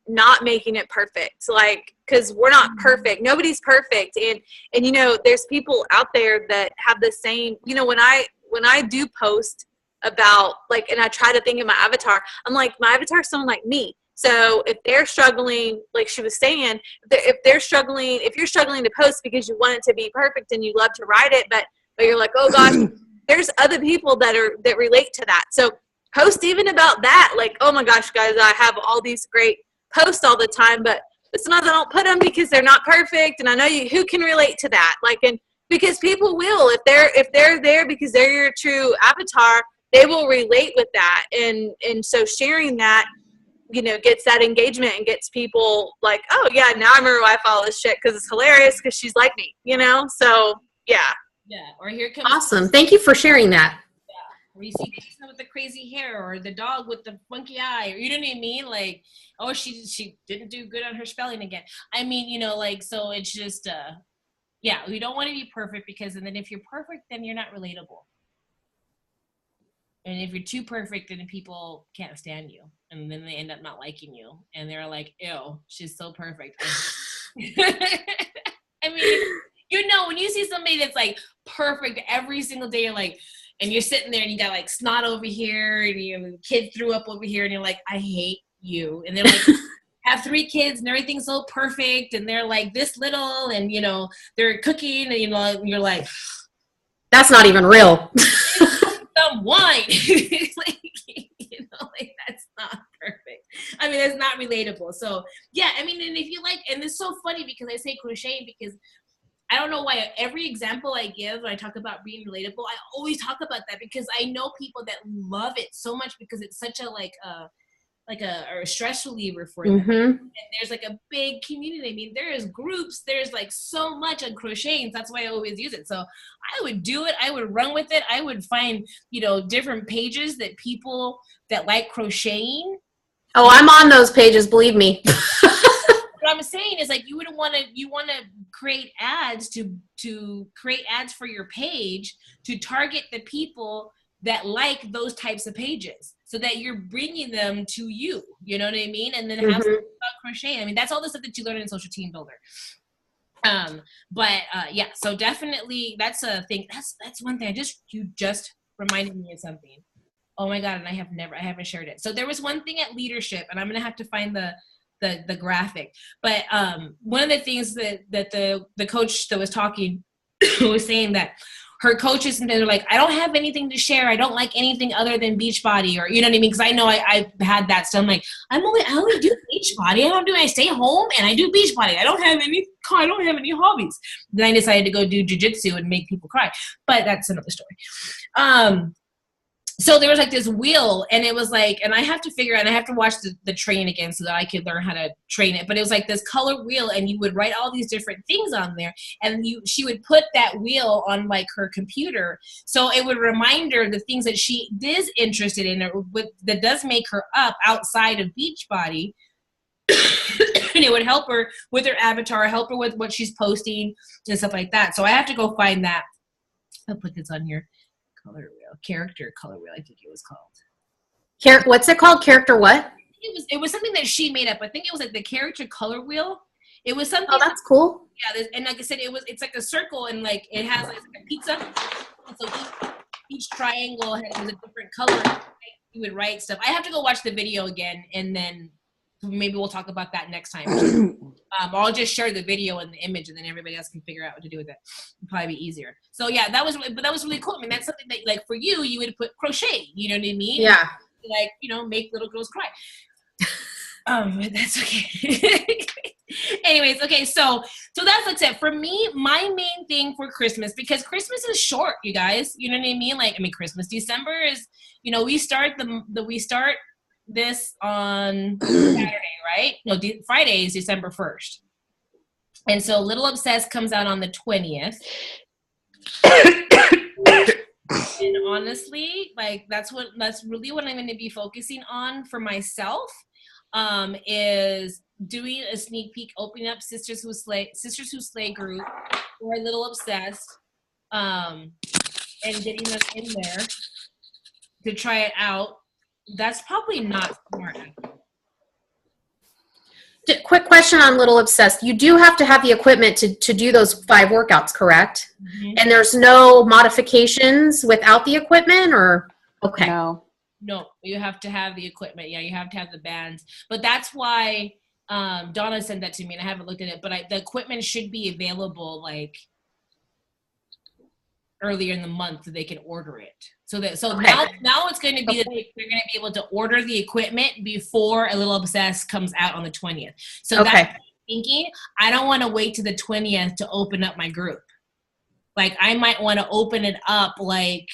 not making it perfect, like, because we're not perfect, nobody's perfect, and you know, there's people out there that have the same, you know, when I do post about, like, and I try to think of my avatar, I'm like, my avatar is someone like me. So if they're struggling, like she was saying, if you're struggling to post because you want it to be perfect and you love to write it, but you're like, oh gosh, there's other people that relate to that. So post even about that, like, oh my gosh, guys, I have all these great posts all the time, but sometimes I don't put them because they're not perfect. And I know who can relate to that, like, and because people will, if they're there because they're your true avatar, they will relate with that. And so sharing that, you know, gets that engagement and gets people like, oh yeah, now I remember why I follow this shit, because it's hilarious because she's like me, you know. So yeah. Or here comes Awesome. Thank you for sharing that. Or you see Jason with the crazy hair, or the dog with the funky eye, or you know what I mean? Like, oh, she didn't do good on her spelling again. I mean, you know, like, so it's just yeah, we don't want to be perfect, because and then if you're perfect, then you're not relatable. And if you're too perfect, then people can't stand you. And then they end up not liking you. And they're like, ew, she's so perfect. I mean, you know, when you see somebody that's like perfect every single day, you're like, and you're sitting there and you got like snot over here and your kid threw up over here and you're like, I hate you. And they're like, have 3 kids and everything's so perfect. And they're like this little, and, you know, they're cooking, and, you know, and you're like, that's not even real. some wine. Like, you know, like, that's not perfect. I mean, that's not relatable. So yeah, I mean, and if you like, and it's so funny because I say crocheting because I don't know why every example I give when I talk about being relatable, I always talk about that, because I know people that love it so much because it's such a a stress reliever for them. And there's like a big community. I mean, there's groups, there's like so much on crocheting. That's why I always use it. So I would do it. I would run with it. I would find, you know, different pages that people that like crocheting. Oh, I'm on those pages, believe me. What I'm saying is, like, you want to create ads to create ads for your page to target the people that like those types of pages, so that you're bringing them to you, you know what I mean? And then have something about crocheting. I mean, that's all the stuff that you learn in Social Team Builder. Yeah, so definitely that's a thing. That's one thing. You just reminded me of something. Oh my God. And I haven't shared it. So there was one thing at leadership, and I'm going to have to find the graphic, but one of the things that the coach that was talking was saying that her coaches, and they're like, I don't have anything to share. I don't like anything other than Beachbody, or, you know what I mean? Because I know I've had that. So I'm like, I only do Beachbody. I stay home and I do Beachbody. I don't have any hobbies. Then I decided to go do jiu-jitsu and make people cry, but that's another story. So there was like this wheel, and it was like, and I have to figure out, and I have to watch the train again so that I could learn how to train it. But it was like this color wheel, and you would write all these different things on there, and she would put that wheel on like her computer. So it would remind her the things that she is interested in, or that does make her up outside of Beachbody. And it would help her with her avatar, help her with what she's posting and stuff like that. So I have to go find that. I'll put this on here. Character color wheel, I think it was called. What's it called? Character what? It was something that she made up. I think it was like the character color wheel. It was something. Oh, that's cool. Yeah, and like I said, it's like a circle, and like it has like a pizza. And so each triangle has a different color. You would write stuff. I have to go watch the video again, and then maybe we'll talk about that next time. I'll just share the video and the image, and then everybody else can figure out what to do with it. It'll probably be easier. So yeah, that was really cool. I mean, that's something that, like, for you would put crochet. You know what I mean? Yeah. Like, you know, make little girls cry. But that's okay. Anyways, okay, so that's it. For me, my main thing for Christmas, because Christmas is short, you guys. You know what I mean? Like, I mean, December is, you know, we start this on Saturday, right? No, Friday is December 1st. And so Little Obsessed comes out on the 20th. And honestly, like, that's really what I'm going to be focusing on for myself, is doing a sneak peek, opening up Sisters Who Slay group or a Little Obsessed, and getting us in there to try it out. That's probably not smart. Quick question on Little Obsessed. You do have to have the equipment to do those 5 workouts, correct? Mm-hmm. And there's no modifications without the equipment, or? Okay. No, you have to have the equipment. Yeah, you have to have the bands. But that's why Donna sent that to me, and I haven't looked at it. But the equipment should be available like earlier in the month, so they can order it. So now it's going to be that they're going to be able to order the equipment before A Little Obsessed comes out on the 20th. So that's what I'm thinking. I don't want to wait to the 20th to open up my group. Like, I might want to open it up like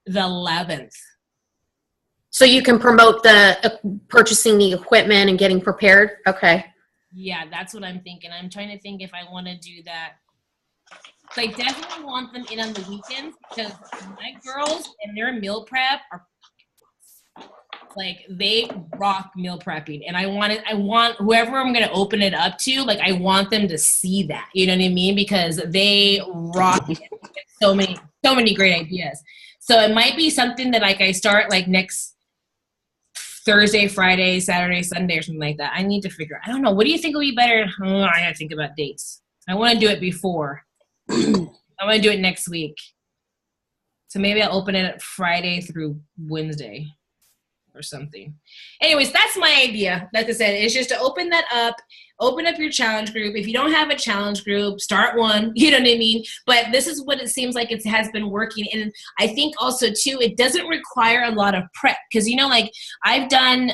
the 11th. So you can promote the purchasing the equipment and getting prepared? Okay. Yeah, that's what I'm thinking. I'm trying to think if I want to do that. So I definitely want them in on the weekends, because my girls and their meal prep are like, they rock meal prepping, and I want whoever I'm going to open it up to, like, I want them to see that, you know what I mean? Because they rock it. so many great ideas. So it might be something that, like, I start like next Thursday, Friday, Saturday, Sunday, or something like that. I need to figure out. I don't know. What do you think would be better? I got to think about dates. I want to do it before. I'm going to do it next week. So maybe I'll open it Friday through Wednesday or something. Anyways, that's my idea. Like I said, it's just to open that up, open up your challenge group. If you don't have a challenge group, start one. You know what I mean? But this is what it seems like it has been working. And I think also, too, it doesn't require a lot of prep. Because, you know, like, I've done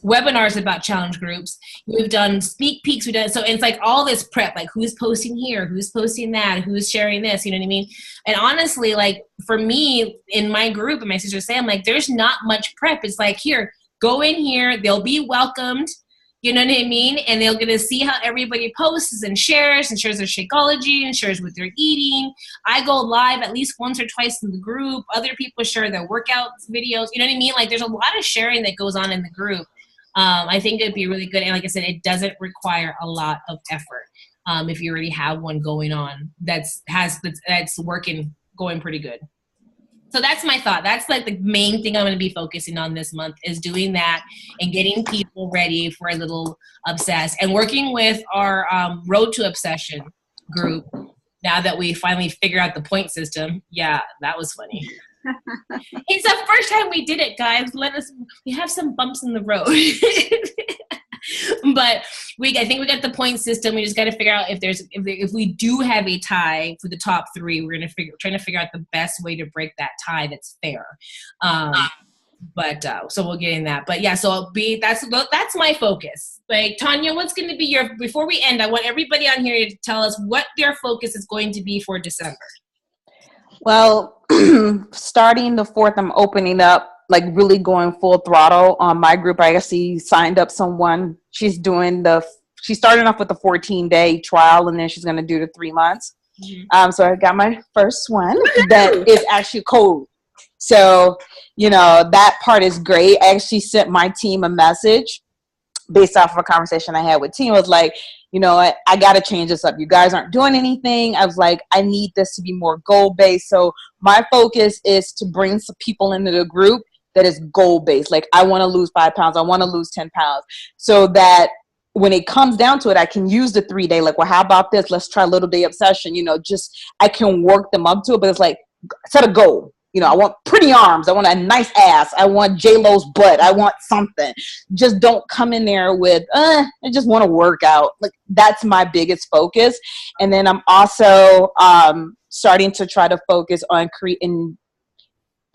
webinars about challenge groups. We've done sneak peeks. So it's like all this prep, like who's posting here, who's posting that, who's sharing this, you know what I mean? And honestly, like, for me in my group, and my sisters say, I'm like, there's not much prep. It's like, here, go in here, they'll be welcomed, you know what I mean? And they'll get to see how everybody posts and shares their Shakeology and shares what they're eating. I go live at least once or twice in the group. Other people share their workouts videos, you know what I mean? Like, there's a lot of sharing that goes on in the group. I think it'd be really good. And like I said, it doesn't require a lot of effort. If you already have one going on that's going pretty good. So that's my thought. That's like the main thing I'm going to be focusing on this month, is doing that and getting people ready for A Little Obsessed, and working with our Road to Obsession group. Now that we finally figured out the point system. Yeah, that was funny. It's the first time we did it, guys. We have some bumps in the road. But I think we got the point system. We just got to figure out if we do have a tie for the top 3, we're trying to figure out the best way to break that tie that's fair. So we'll get in that. But yeah, so that's my focus. Like, Tanya, what's going to be before we end, I want everybody on here to tell us what their focus is going to be for December. Well, starting the 4th, I'm opening up, like, really going full throttle on my group. I actually signed up someone. She's starting off with a 14-day trial, and then she's going to do the 3 months. Mm-hmm. So I got my first one that is actually cold. So, you know, that part is great. I actually sent my team a message based off of a conversation I had with team. I was like, you know what, I got to change this up. You guys aren't doing anything. I was like, I need this to be more goal-based. So my focus is to bring some people into the group that is goal-based. Like, I want to lose 5 pounds. I want to lose 10 pounds. So that when it comes down to it, I can use the 3-day, like, well, how about this? Let's try Little Day Obsession. You know, just, I can work them up to it, but it's like, set a goal. You know, I want pretty arms. I want a nice ass. I want J-Lo's butt. I want something. Just don't come in there with, I just want to work out. Like, that's my biggest focus. And then I'm also starting to try to focus on creating.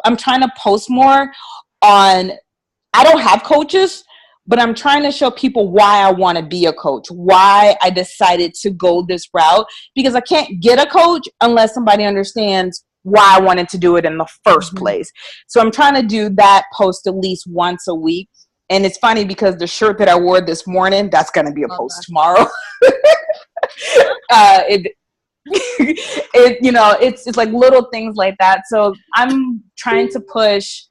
I'm trying to post more on, I don't have coaches, but I'm trying to show people why I want to be a coach, why I decided to go this route, because I can't get a coach unless somebody understands why I wanted to do it in the first place. So I'm trying to do that post at least once a week. And it's funny because the shirt that I wore this morning, that's going to be a post tomorrow. You know, it's like little things like that. So I'm trying to push,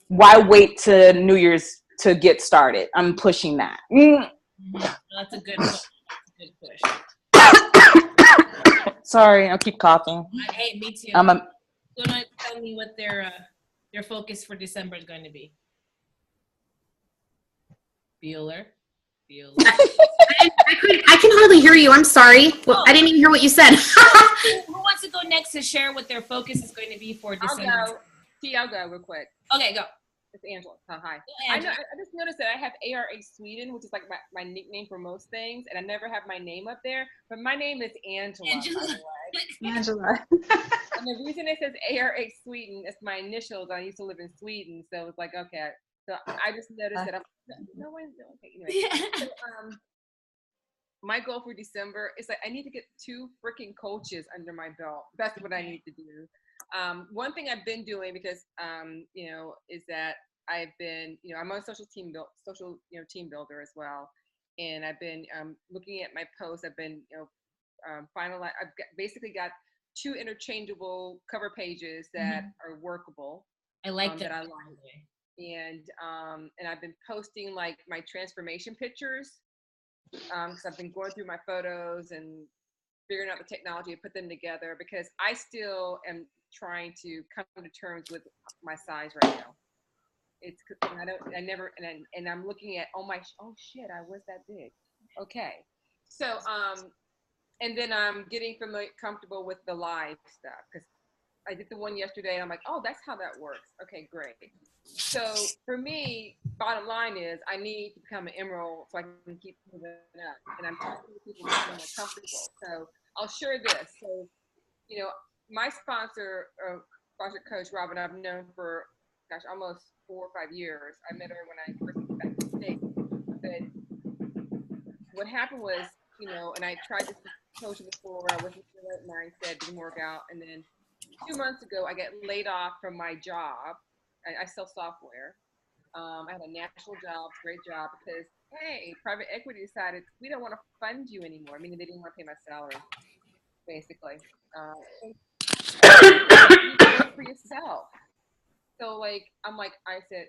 why wait to New Year's to get started. I'm pushing that. That's a good push. That's a good push. Sorry, I'll keep coughing. Hey, me too. I'm Gonna tell me what their focus for December is going to be. Bueller. I can hardly hear you. I'm sorry. Well, I didn't even hear what you said. Who wants to go next to share what their focus is going to be for December? I'll go real quick. Okay, go. It's Angela. Oh, hi. Angela. I just noticed that I have ARA Sweden, which is like my nickname for most things, and I never have my name up there. But my name is Angela. By the way. Angela. And the reason it says ARA Sweden is my initials. I used to live in Sweden, so it's like, okay. So I just noticed that no one's okay. Anyway, so, my goal for December is like I need to get 2 freaking coaches under my belt. That's what I need to do. One thing I've been doing because is that I've been I'm on social team builder as well, and I've been looking at my posts. I've been finalized. Basically got 2 interchangeable cover pages that are workable. I like that I like. And I've been posting like my transformation pictures because I've been going through my photos and figuring out the technology to put them together because I still am trying to come to terms with my size right now. I'm looking at oh shit, I was that big. Okay, so and then I'm getting comfortable with the live stuff because I did the one yesterday and I'm like, oh, that's how that works. Okay, great. So for me, bottom line is I need to become an emerald so I can keep moving up. And I'm talking to people becoming more comfortable. So I'll share this. So, my sponsor coach, Robin, I've known for, almost 4 or 5 years. I met her when I first came back to the States. But what happened was, and I tried this coaching before, I wasn't sure what mindset, didn't work out. And then 2 months ago, I got laid off from my job. I sell software. I had a national job, great job, because, hey, private equity decided we don't want to fund you anymore. Meaning they didn't want to pay my salary, basically. You work for yourself. So, I said,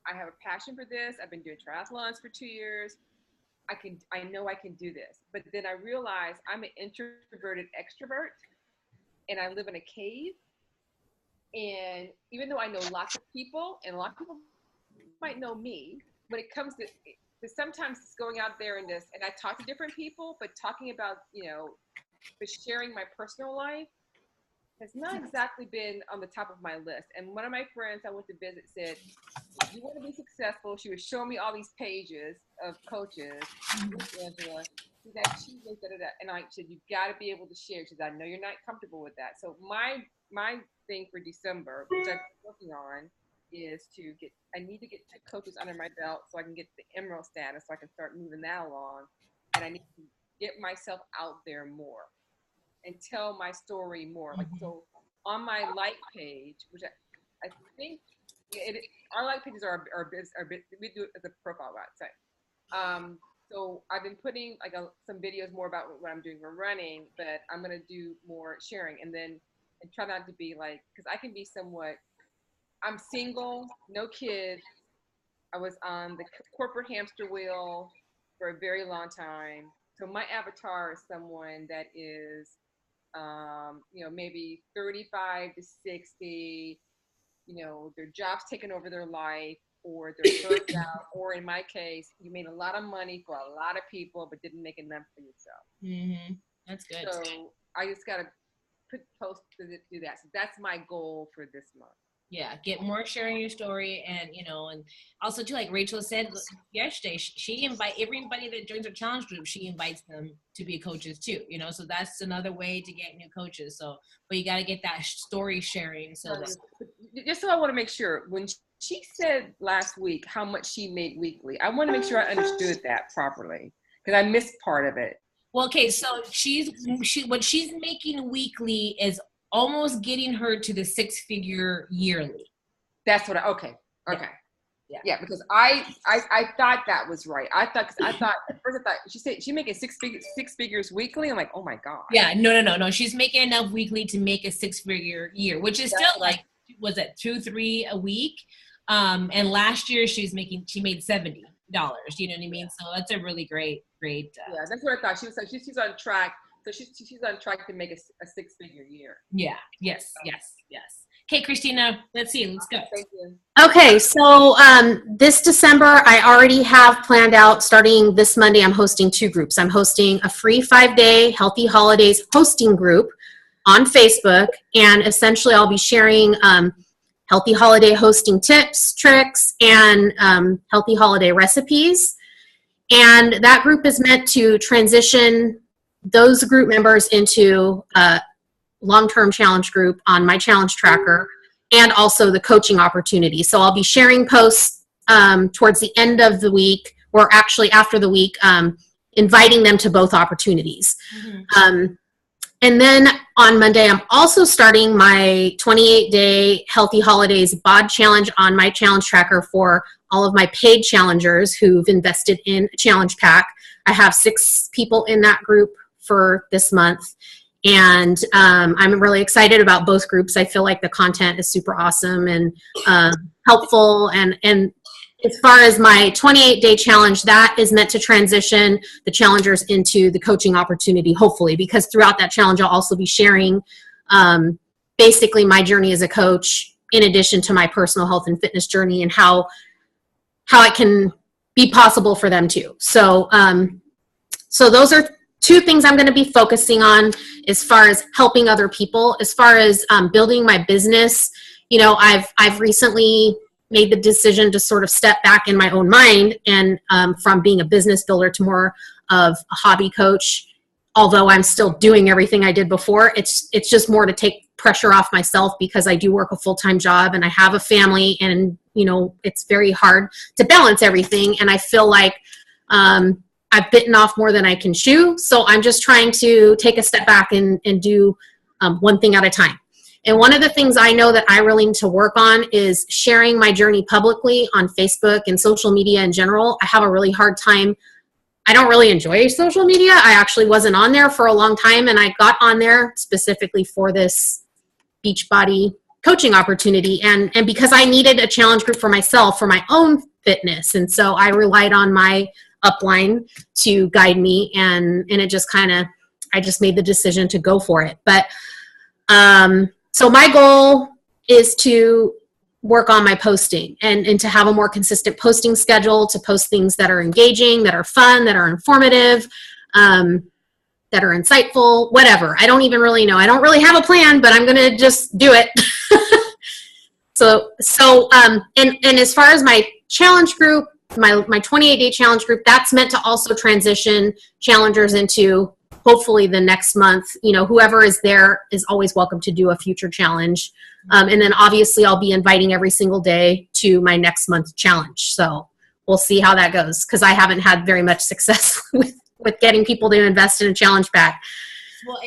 I have a passion for this. I've been doing triathlons for 2 years. I know I can do this. But then I realized I'm an introverted extrovert, and I live in a cave. And even though I know lots of people, and a lot of people might know me, when it comes to sometimes it's going out there and I talk to different people, but talking about, but sharing my personal life has not exactly been on the top of my list. And one of my friends I went to visit said, if you want to be successful, she was showing me all these pages of coaches, Angela, and I said, you got to be able to share. She said, I know you're not comfortable with that. So my thing for December, which I'm working on, is I need to get 2 coaches under my belt so I can get the emerald status so I can start moving that along. And I need to get myself out there more and tell my story more. So on my like page, which I think our like pages are we do it as a profile website. So I've been putting some videos more about what I'm doing for running, but I'm going to do more sharing and try not to be because I can be I'm single, no kids. I was on the corporate hamster wheel for a very long time. So my avatar is someone that is, maybe 35 to 60, their job's taken over their life, or they're burnt out, or in my case, you made a lot of money for a lot of people, but didn't make enough for yourself. Mm-hmm. That's good. So I just got to post to do that. So that's my goal for this month. Yeah, get more sharing your story, and and also too, like Rachel said yesterday, she invite everybody that joins her challenge group. She invites them to be coaches too. So that's another way to get new coaches. So, but you got to get that story sharing. So just so I want to make sure when she said last week how much she made weekly, I want to make sure I understood that properly because I missed part of it. Well, okay, so what she's making weekly is almost getting her to the 6-figure yearly. That's what okay. Yeah, because I thought that was right. I thought at first I thought she said she making six figures weekly. I'm like, oh my god. Yeah, no. She's making enough weekly to make a 6-figure year, which is still was it 2-3 a week? And last year she made $70. You know what I mean? So that's a really great. Yeah, that's what I thought. She's on track. So she's on track to make a six-figure year. Yeah. Yes. Okay, Christina, let's see. Let's go. Thank you. Okay, so this December, I already have planned out, starting this Monday, I'm hosting 2 groups. I'm hosting a free 5-day Healthy Holidays hosting group on Facebook, and essentially I'll be sharing healthy holiday hosting tips, tricks, and healthy holiday recipes. And that group is meant to transition those group members into a long-term challenge group on my challenge tracker, and also the coaching opportunity. So I'll be sharing posts towards the end of the week, or actually after the week, inviting them to both opportunities. Mm-hmm. And then on Monday, I'm also starting my 28-day Healthy Holidays BOD challenge on my challenge tracker for all of my paid challengers who've invested in a challenge pack. I have 6 people in that group for this month. And I'm really excited about both groups. I feel like the content is super awesome and helpful. And as far as my 28-day challenge, that is meant to transition the challengers into the coaching opportunity, hopefully, because throughout that challenge, I'll also be sharing basically my journey as a coach, in addition to my personal health and fitness journey, and how it can be possible for them too. So, so those are 2 things I'm going to be focusing on as far as helping other people. As far as building my business, you know, I've recently made the decision to sort of step back in my own mind, and from being a business builder to more of a hobby coach. Although I'm still doing everything I did before, it's just more to take pressure off myself, because I do work a full-time job and I have a family, and you know, it's very hard to balance everything. And I feel like I've bitten off more than I can chew. So I'm just trying to take a step back and do one thing at a time. And one of the things I know that I really need to work on is sharing my journey publicly on Facebook and social media in general. I have a really hard time. I don't really enjoy social media. I actually wasn't on there for a long time, and I got on there specifically for this Beachbody coaching opportunity, and because I needed a challenge group for myself, for my own fitness. And so I relied on my upline to guide me, and it just I just made the decision to go for it. But so my goal is to work on my posting and to have a more consistent posting schedule, to post things that are engaging, that are fun, that are informative, that are insightful, whatever. I don't even really know. I don't really have a plan, but I'm going to just do it. So and as far as my challenge group, my 28-day challenge group, that's meant to also transition challengers into hopefully the next month. You know, whoever is there is always welcome to do a future challenge. And then obviously I'll be inviting every single day to my next month challenge. So we'll see how that goes, because I haven't had very much success with getting people to invest in a challenge pack. Well,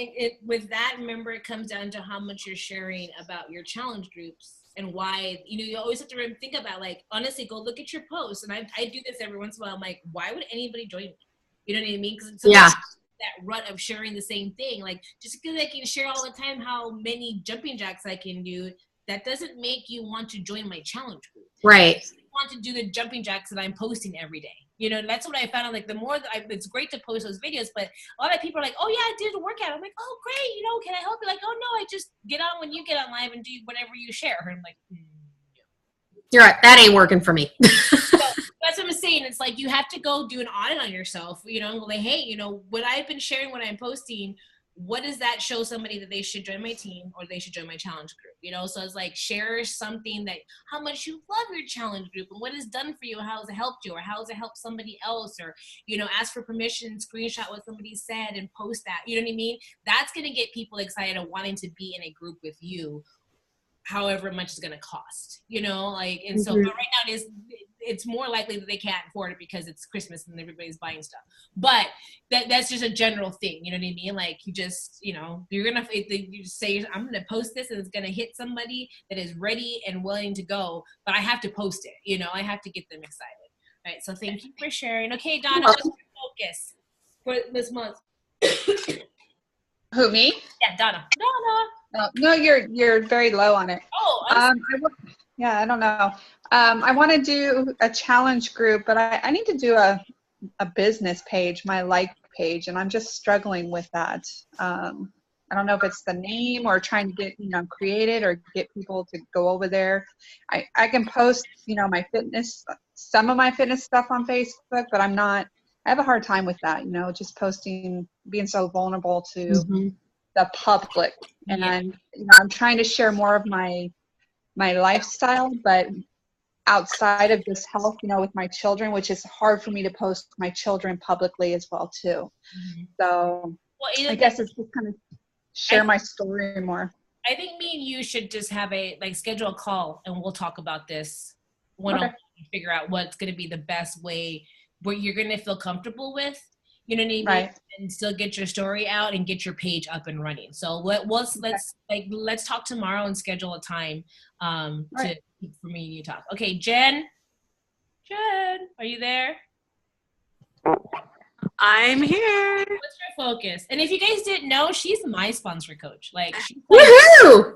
with that, remember, it comes down to how much you're sharing about your challenge groups and why, you know, you always have to think about, like, honestly, go look at your posts. And I do this every once in a while. I'm like, why would anybody join me? You know what I mean? Because it's that rut of sharing the same thing. Like, just because I can share all the time how many jumping jacks I can do, that doesn't make you want to join my challenge group. Right. You want to do the jumping jacks that I'm posting every day. You know, that's what I found out. Like, the more that it's great to post those videos, but a lot of people are like, oh yeah, I did a workout. I'm like, oh great, you know, can I help you? Like, oh no, I just get on when you get on live and do whatever you share. And I'm like, You're right. That ain't working for me. So that's what I'm saying. It's like, you have to go do an audit on yourself, you know, and go like, hey, you know, what I've been sharing, what I'm posting, what does that show somebody that they should join my team or they should join my challenge group? You know, so it's like, share something that, how much you love your challenge group and what it's done for you, how has it helped you, or how has it helped somebody else, or, you know, ask for permission, screenshot what somebody said and post that. You know what I mean? That's going to get people excited and wanting to be in a group with you, however much it's going to cost, you know, like, and so, but right now it's more likely that they can't afford it because it's Christmas and everybody's buying stuff. But that's just a general thing, you know what I mean? Like, you just, you know, you just say, I'm going to post this and it's going to hit somebody that is ready and willing to go, but I have to post it, you know, I have to get them excited. All right. So thank you for sharing. Okay, Donna, what's your focus for this month? Who, me? Yeah, Donna. No, you're very low on it. Oh, Yeah, I don't know. I want to do a challenge group, but I need to do a business page, my like page, and I'm just struggling with that. I don't know if it's the name or trying to get, create it or get people to go over there. I can post, my fitness, some of my fitness stuff on Facebook, but I have a hard time with that, just posting, being so vulnerable to the public. And I'm trying to share more of my lifestyle, but outside of just health, with my children, which is hard for me to post my children publicly as well too. So I guess it's just kind of share my story more. I think me and you should just have schedule a call and we'll talk about this one-on-one and figure out what's going to be the best way where you're going to feel comfortable with, you know what I mean? Right. And still get your story out and get your page up and running. So let's talk tomorrow and schedule a time for me to talk. Okay, Jen, are you there? I'm here. What's your focus? And if you guys didn't know, she's my sponsor coach. Woohoo!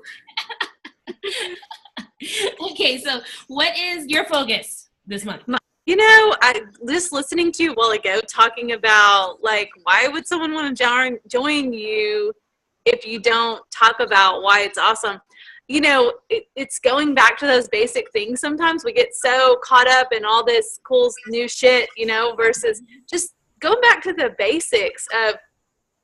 Okay, so what is your focus this month? I just listening to you a while ago talking about why would someone want to join you if you don't talk about why it's awesome? It's going back to those basic things. Sometimes we get so caught up in all this cool new shit, versus just going back to the basics of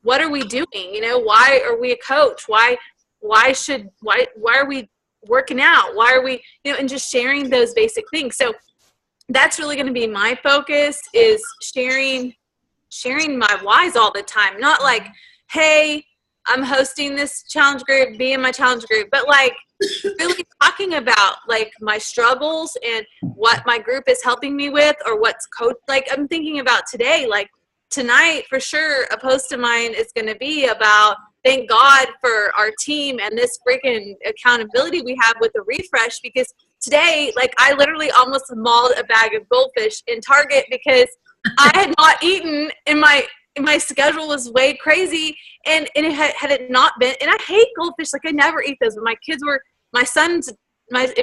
what are we doing? Why are we a coach? Why are we working out? Why are we, and just sharing those basic things. So that's really going to be my focus, is sharing my whys all the time. Not like, hey, I'm hosting this challenge group, be in my challenge group, but really talking about my struggles and what my group is helping me with, or what's I'm thinking about today, tonight for sure, a post of mine is going to be about thank God for our team and this freaking accountability we have with the refresh, because today, I literally almost mauled a bag of goldfish in Target because I had not eaten, and my schedule was way crazy, and it had it not been, and I hate goldfish, I never eat those, but if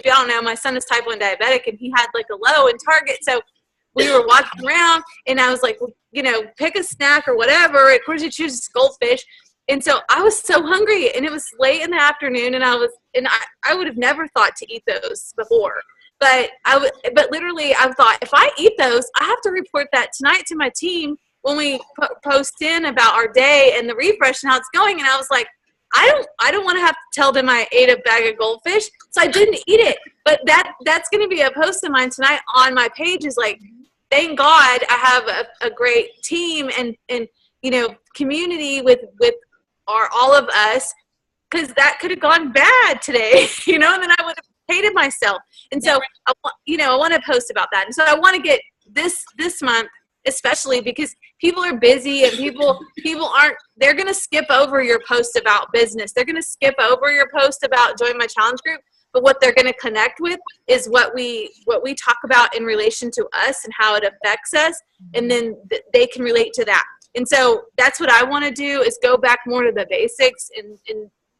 y'all don't know, my son is type 1 diabetic, and he had a low in Target, so we were walking around, and I was like, pick a snack or whatever, of course you choose goldfish, and so I was so hungry, and it was late in the afternoon, and I would have never thought to eat those before, but literally I thought, if I eat those, I have to report that tonight to my team when we post in about our day and the refresh and how it's going. And I was like, I don't want to have to tell them I ate a bag of goldfish, so I didn't eat it. But that's going to be a post of mine tonight on my page, is thank God I have a great team and community with all of us, because that could have gone bad today, and then I would have hated myself. And so I want to post about that. And so I want to get this month, especially because people are busy and people they're going to skip over your post about business. They're going to skip over your post about join my challenge group. But what they're going to connect with is what we talk about in relation to us and how it affects us. And then they can relate to that. And so that's what I want to do, is go back more to the basics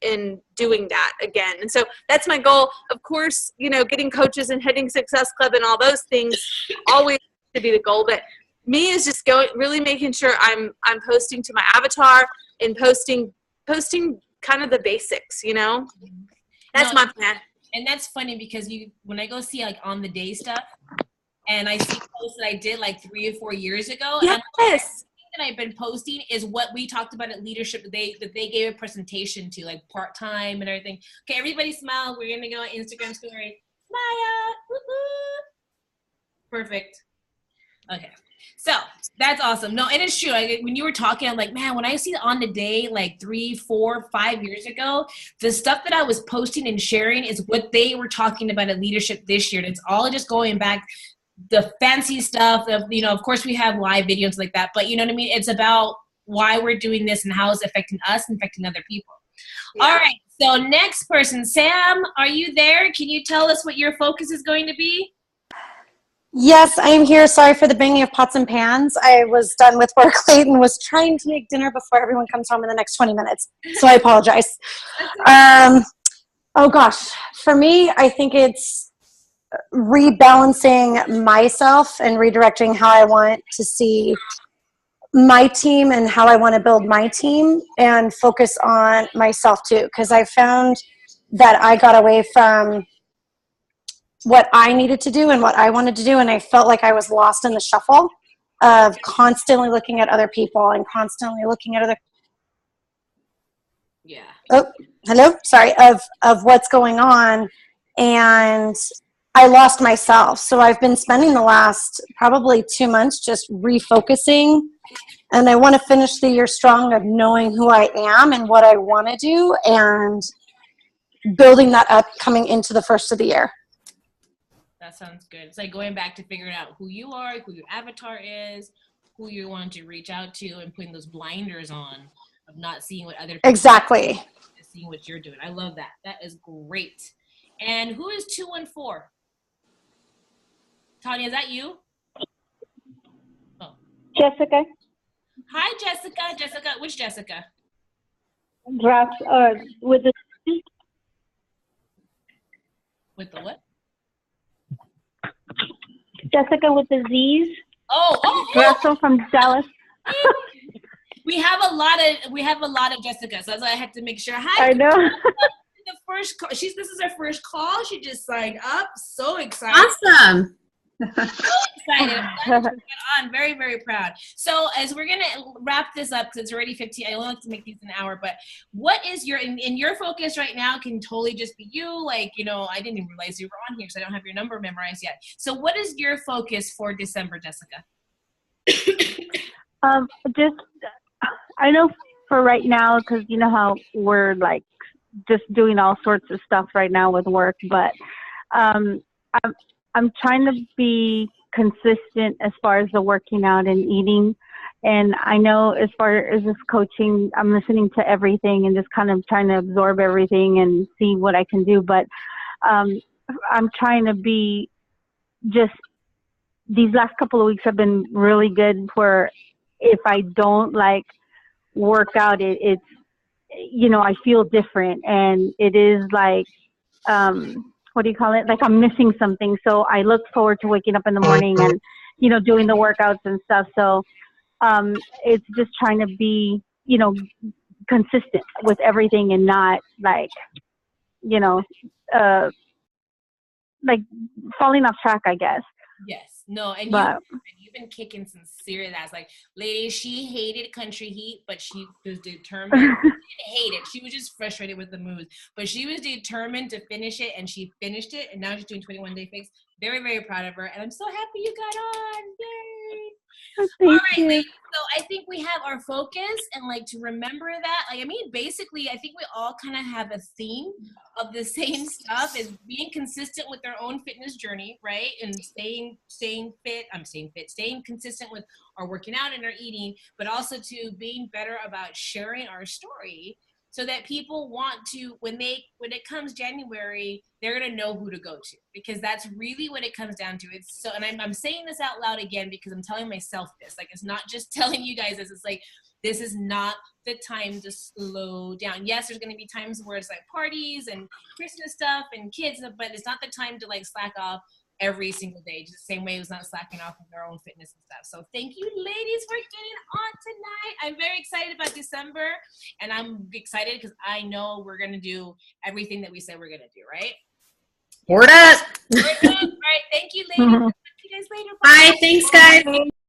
in doing that again. And so that's my goal. Of course, getting coaches and hitting Success Club and all those things always to be the goal. But me is just really making sure I'm posting to my avatar and posting kind of the basics, That's my plan. And that's funny because when I go see on the day stuff and I see posts that I did 3 or 4 years ago. Yes. That I've been posting is what we talked about at leadership that they gave a presentation to, part-time and everything. Okay, everybody smile. We're gonna go on Instagram story. Smile. Woo-hoo. Perfect. Okay, so that's awesome. No, and it's true. When you were talking, I'm like, man, when I see it on the day 3, 4, 5 years ago, the stuff that I was posting and sharing is what they were talking about at leadership this year. And it's all just going back. The fancy stuff of, of course we have live videos like that, but you know what I mean? It's about why we're doing this and how it's affecting us and affecting other people. Yeah. All right. So next person, Sam, are you there? Can you tell us what your focus is going to be? Yes, I am here. Sorry for the banging of pots and pans. I was done with work late and was trying to make dinner before everyone comes home in the next 20 minutes. So I apologize. Oh gosh, for me, I think it's rebalancing myself and redirecting how I want to see my team and how I want to build my team and focus on myself too. Because I found that I got away from what I needed to do and what I wanted to do, and I felt like I was lost in the shuffle of constantly looking at other people and constantly looking at other of what's going on, and I lost myself. So I've been spending the last probably 2 months just refocusing, and I want to finish the year strong of knowing who I am and what I want to do and building that up coming into the first of the year. That sounds good. It's like going back to figuring out who you are, who your avatar is, who you want to reach out to, and putting those blinders on of not seeing what other people exactly do, seeing what you're doing. I love that. That is great. And who is 214? Tanya, is that you? Oh. Jessica. Hi, Jessica. Jessica, which Jessica? With the what? Jessica with the Z's. Oh. Russell from Dallas. We have a lot of Jessica, so that's why I had to make sure. Hi. I know. The first call. This is her first call. She just signed up. So excited. Awesome. So excited. I'm glad on. Very, very proud. So as we're gonna wrap this up, because it's already 15, I only like to make these an hour, but what is your in your focus right now can totally just be you. Like, I didn't even realize you were on here because I don't have your number memorized yet. So what is your focus for December, Jessica? I know for right now, because you know how we're like just doing all sorts of stuff right now with work, but I'm trying to be consistent as far as the working out and eating. And I know as far as this coaching, I'm listening to everything and just kind of trying to absorb everything and see what I can do. But I'm trying to be just, these last couple of weeks have been really good where if I don't like work out, it's, I feel different, and it is like, what do you call it? Like I'm missing something. So I look forward to waking up in the morning and, doing the workouts and stuff. So it's just trying to be, consistent with everything and not like, like falling off track, I guess. Yes. No, and you've been kicking some serious ass. Like, ladies, she hated Country Heat, but she was determined. She didn't hate it. She was just frustrated with the moves. But she was determined to finish it, and she finished it, and now she's doing 21-day fix. Very, very proud of her. And I'm so happy you got on. Yay. All right, ladies. So I think we have our focus, and like to remember that. Like, I mean, basically, I think we all kind of have a theme of the same stuff, is being consistent with their own fitness journey, right? And staying consistent with our working out and our eating, but also to being better about sharing our story, so that people want to, when it comes January, they're gonna know who to go to, because that's really what it comes down to. It's so, and I'm saying this out loud again because I'm telling myself this. Like, it's not just telling you guys this. It's like, this is not the time to slow down. Yes, there's gonna be times where it's like parties and Christmas stuff and kids, but it's not the time to like slack off every single day, just the same way it was not slacking off with their own fitness and stuff. So thank you, ladies, for getting on tonight. I'm very excited about December, and I'm excited because I know we're gonna do everything that we said we're gonna do, right? Word up. All right, thank you, ladies. See you guys later. Bye. Thanks, guys.